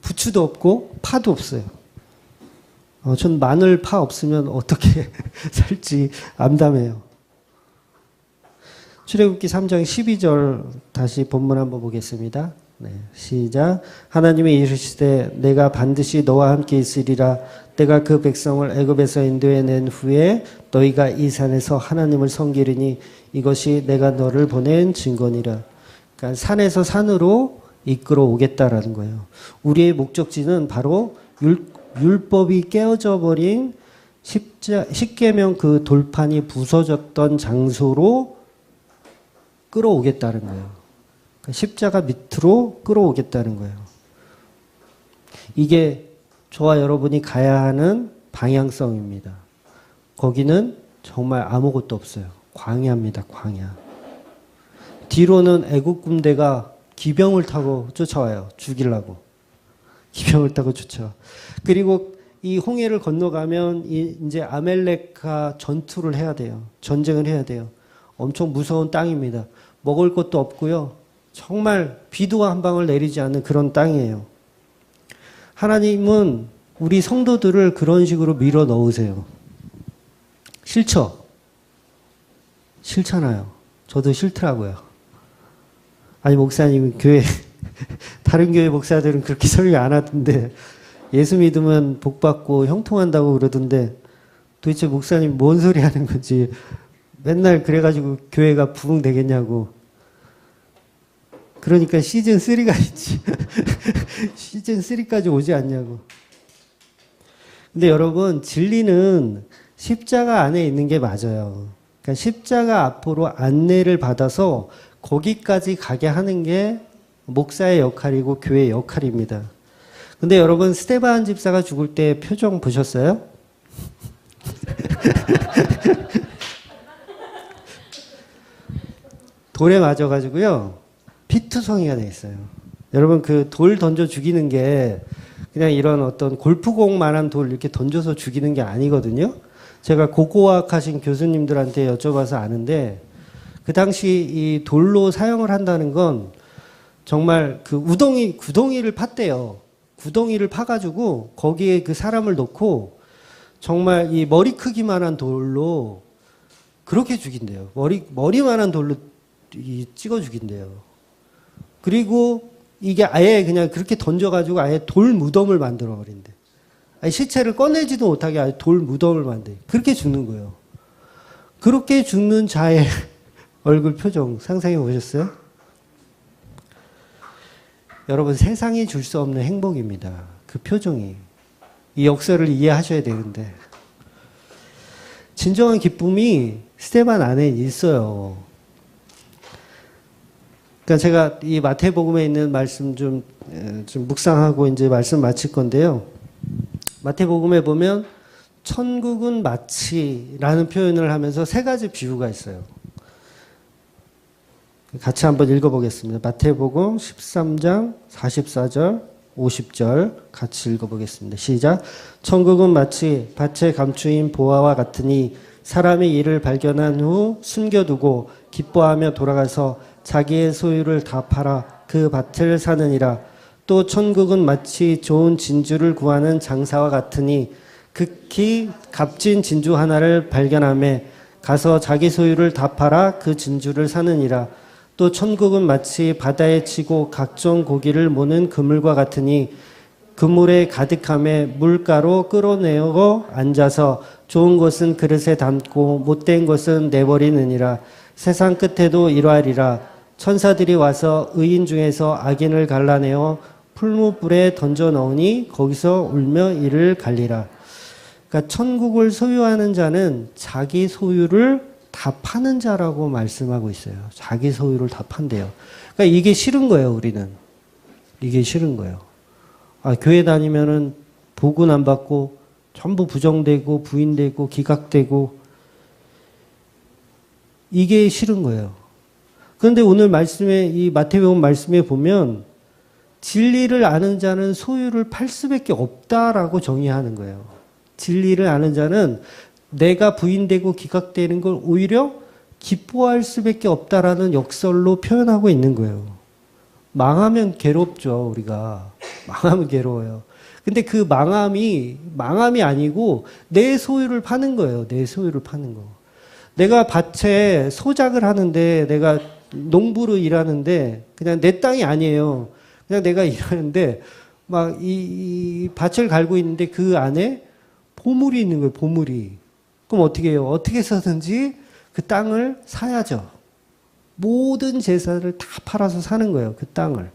부추도 없고 파도 없어요. 전 마늘 파 없으면 어떻게 살지 암담해요. 출애굽기 3장 12절 다시 본문 한번 보겠습니다. 네, 시작. 하나님이 이르시되 내가 반드시 너와 함께 있으리라. 내가 그 백성을 애굽에서 인도해 낸 후에 너희가 이 산에서 하나님을 섬기리니 이것이 내가 너를 보낸 증거니라. 그러니까 산에서 산으로 이끌어 오겠다라는 거예요. 우리의 목적지는 바로 율법이 깨어져 버린 십계명 그 돌판이 부서졌던 장소로 끌어오겠다는 거예요. 십자가 밑으로 끌어오겠다는 거예요. 이게 저와 여러분이 가야 하는 방향성입니다. 거기는 정말 아무것도 없어요. 광야입니다. 광야. 뒤로는 애국 군대가 기병을 타고 쫓아와요. 죽이려고. 기병을 타고 쫓아와. 그리고 이 홍해를 건너가면 이제 아멜렉과 전투를 해야 돼요. 전쟁을 해야 돼요. 엄청 무서운 땅입니다. 먹을 것도 없고요. 정말 비도 한 방울 내리지 않는 그런 땅이에요. 하나님은 우리 성도들을 그런 식으로 밀어 넣으세요. 싫죠? 싫잖아요. 저도 싫더라고요. 아니 목사님 교회 다른 교회 목사들은 그렇게 설교 안 하던데 예수 믿으면 복 받고 형통한다고 그러던데 도대체 목사님 뭔 소리 하는 건지 맨날 그래가지고 교회가 부흥되겠냐고. 그러니까 시즌 3가 있지. 시즌 3까지 오지 않냐고. 근데 여러분 진리는 십자가 안에 있는 게 맞아요. 그러니까 십자가 앞으로 안내를 받아서 거기까지 가게 하는 게 목사의 역할이고 교회의 역할입니다. 근데 여러분 스데반 집사가 죽을 때 표정 보셨어요? 돌에 맞아가지고요. 피투성이가 돼 있어요. 여러분 그 돌 던져 죽이는 게 그냥 이런 어떤 골프공만한 돌 이렇게 던져서 죽이는 게 아니거든요. 제가 고고학 하신 교수님들한테 여쭤봐서 아는데 그 당시 이 돌로 사용을 한다는 건 정말 그 구덩이를 팠대요. 구덩이를 파가지고 거기에 그 사람을 놓고 정말 이 머리 크기만한 돌로 그렇게 죽인대요. 머리만한 돌로 찍어 죽인대요. 그리고 이게 아예 그냥 그렇게 던져가지고 아예 돌 무덤을 만들어 버린대. 아니 시체를 꺼내지도 못하게 아예 돌 무덤을 만들. 그렇게 죽는 거예요. 그렇게 죽는 자의 얼굴 표정 상상해 보셨어요? 여러분 세상이 줄 수 없는 행복입니다. 그 표정이. 이 역사를 이해하셔야 되는데 진정한 기쁨이 스데반 안에 있어요. 그러니까 제가 이 마태복음에 있는 말씀 좀 묵상하고 이제 말씀 마칠 건데요. 마태복음에 보면 천국은 마치라는 표현을 하면서 세 가지 비유가 있어요. 같이 한번 읽어보겠습니다. 마태복음 13장 44절 50절 같이 읽어보겠습니다. 시작. 천국은 마치 밭에 감추인 보화와 같으니 사람이 이를 발견한 후 숨겨두고 기뻐하며 돌아가서 자기의 소유를 다 팔아 그 밭을 사느니라. 또 천국은 마치 좋은 진주를 구하는 장사와 같으니 극히 값진 진주 하나를 발견하며 가서 자기 소유를 다 팔아 그 진주를 사느니라. 또 천국은 마치 바다에 치고 각종 고기를 모는 그물과 같으니 그물에 가득함에 물가로 끌어내어 앉아서 좋은 것은 그릇에 담고 못된 것은 내버리느니라. 세상 끝에도 이러하리라. 천사들이 와서 의인 중에서 악인을 갈라내어 풀무불에 던져 넣으니 거기서 울며 이를 갈리라. 그러니까 천국을 소유하는 자는 자기 소유를 다 파는 자라고 말씀하고 있어요. 자기 소유를 다 판대요. 그러니까 이게 싫은 거예요, 우리는. 이게 싫은 거예요. 아, 교회 다니면은 복은 안 받고 전부 부정되고 부인되고 기각되고 이게 싫은 거예요. 그런데 오늘 말씀에 이 마태복음 말씀에 보면 진리를 아는 자는 소유를 팔 수밖에 없다라고 정의하는 거예요. 진리를 아는 자는 내가 부인되고 기각되는 걸 오히려 기뻐할 수밖에 없다라는 역설로 표현하고 있는 거예요. 망하면 괴롭죠, 우리가. 망하면 괴로워요. 근데 그 망함이 아니고 내 소유를 파는 거예요. 내 소유를 파는 거. 내가 밭에 소작을 하는데 내가 농부로 일하는데 그냥 내 땅이 아니에요. 그냥 내가 일하는데 막 이 밭을 갈고 있는데 그 안에 보물이 있는 거예요. 보물이. 그럼 어떻게 해요? 어떻게 해서든지 그 땅을 사야죠. 모든 재산을 다 팔아서 사는 거예요. 그 땅을.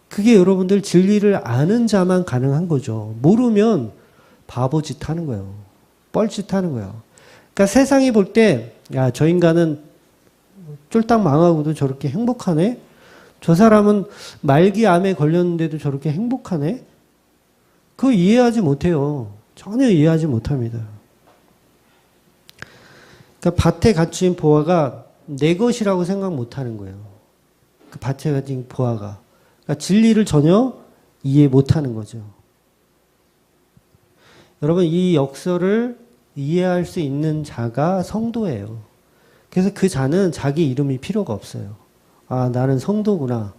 그게 여러분들 진리를 아는 자만 가능한 거죠. 모르면 바보짓 하는 거예요. 뻘짓 하는 거예요. 그러니까 세상이 볼 때, 야, 저 인간은 쫄딱 망하고도 저렇게 행복하네? 저 사람은 말기암에 걸렸는데도 저렇게 행복하네? 그거 이해하지 못해요. 전혀 이해하지 못합니다. 그러니까 밭에 갇힌 보화가 내 것이라고 생각 못하는 거예요. 그 밭에 갇힌 보화가. 그러니까 진리를 전혀 이해 못하는 거죠. 여러분 이 역설을 이해할 수 있는 자가 성도예요. 그래서 그 자는 자기 이름이 필요가 없어요. 아, 나는 성도구나.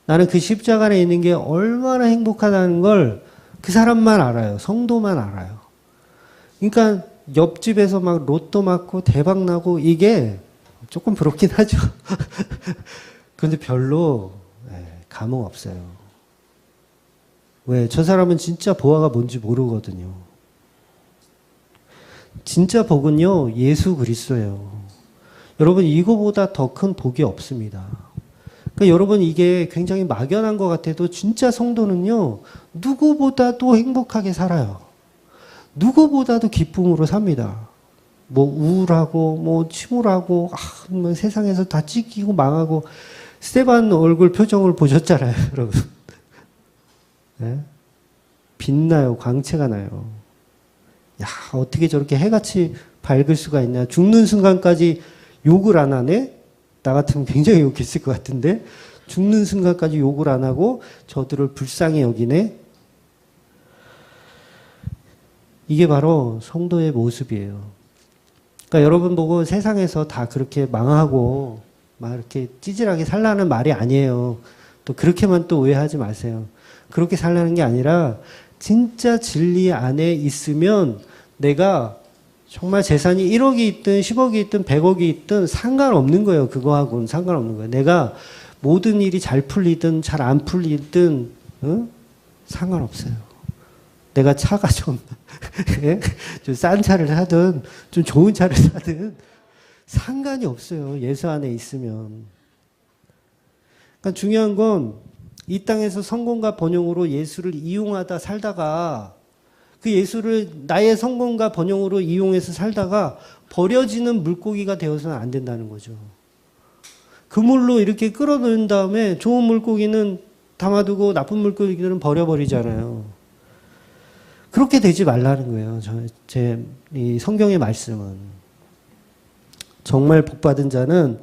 나는 그 십자가 안에 있는 게 얼마나 행복하다는 걸 그 사람만 알아요. 성도만 알아요. 그러니까 옆집에서 막 로또 맞고 대박 나고 이게 조금 부럽긴 하죠. 그런데 별로 감흥 없어요. 왜? 저 사람은 진짜 보화가 뭔지 모르거든요. 진짜 복은요, 예수 그리스도예요. 여러분, 이거보다 더 큰 복이 없습니다. 그러니까 여러분, 이게 굉장히 막연한 것 같아도 진짜 성도는요, 누구보다도 행복하게 살아요. 누구보다도 기쁨으로 삽니다. 뭐 우울하고, 뭐 침울하고, 뭐 세상에서 다 찢기고 망하고, 스데반 얼굴 표정을 보셨잖아요, 여러분. 네? 빛나요, 광채가 나요. 야, 어떻게 저렇게 해같이 밝을 수가 있냐. 죽는 순간까지 욕을 안 하네? 나 같으면 굉장히 욕했을 것 같은데, 죽는 순간까지 욕을 안 하고 저들을 불쌍히 여기네? 이게 바로 성도의 모습이에요. 그러니까 여러분 보고 세상에서 다 그렇게 망하고 막 이렇게 찌질하게 살라는 말이 아니에요. 또 그렇게만 또 오해하지 마세요. 그렇게 살라는 게 아니라 진짜 진리 안에 있으면 내가 정말 재산이 1억이 있든 10억이 있든 100억이 있든 상관없는 거예요. 그거하고는 상관없는 거예요. 내가 모든 일이 잘 풀리든 잘 안 풀리든 상관없어요. 내가 차가 좀 싼 차를 사든 좀 좋은 차를 사든 상관이 없어요. 예수 안에 있으면. 그러니까 중요한 건 이 땅에서 성공과 번영으로 예수를 이용하다 살다가 그 예수를 나의 성공과 번영으로 이용해서 살다가 버려지는 물고기가 되어서는 안 된다는 거죠. 그물로 이렇게 끌어들인 다음에 좋은 물고기는 담아두고 나쁜 물고기들은 버려버리잖아요. 그렇게 되지 말라는 거예요. 이 성경의 말씀은. 정말 복받은 자는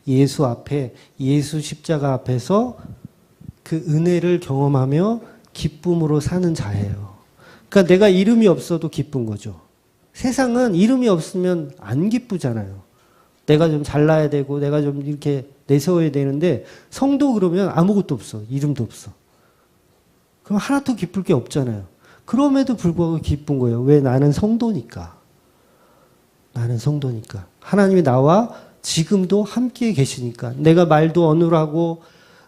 예수 앞에, 예수 십자가 앞에서 그 은혜를 경험하며 기쁨으로 사는 자예요. 그러니까 내가 이름이 없어도 기쁜 거죠. 세상은 이름이 없으면 안 기쁘잖아요. 내가 좀 잘나야 되고 내가 좀 이렇게 내세워야 되는데 성도 그러면 아무것도 없어. 이름도 없어. 그럼 하나도 기쁠 게 없잖아요. 그럼에도 불구하고 기쁜 거예요. 왜? 나는 성도니까. 나는 성도니까. 하나님이 나와 지금도 함께 계시니까. 내가 말도 어눌하고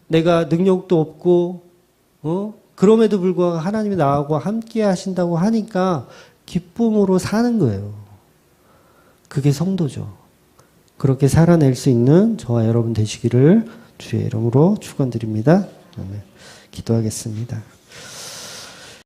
내가 능력도 없고 그럼에도 불구하고 하나님이 나하고 함께 하신다고 하니까 기쁨으로 사는 거예요. 그게 성도죠. 그렇게 살아낼 수 있는 저와 여러분 되시기를 주의 이름으로 축원드립니다. 기도하겠습니다.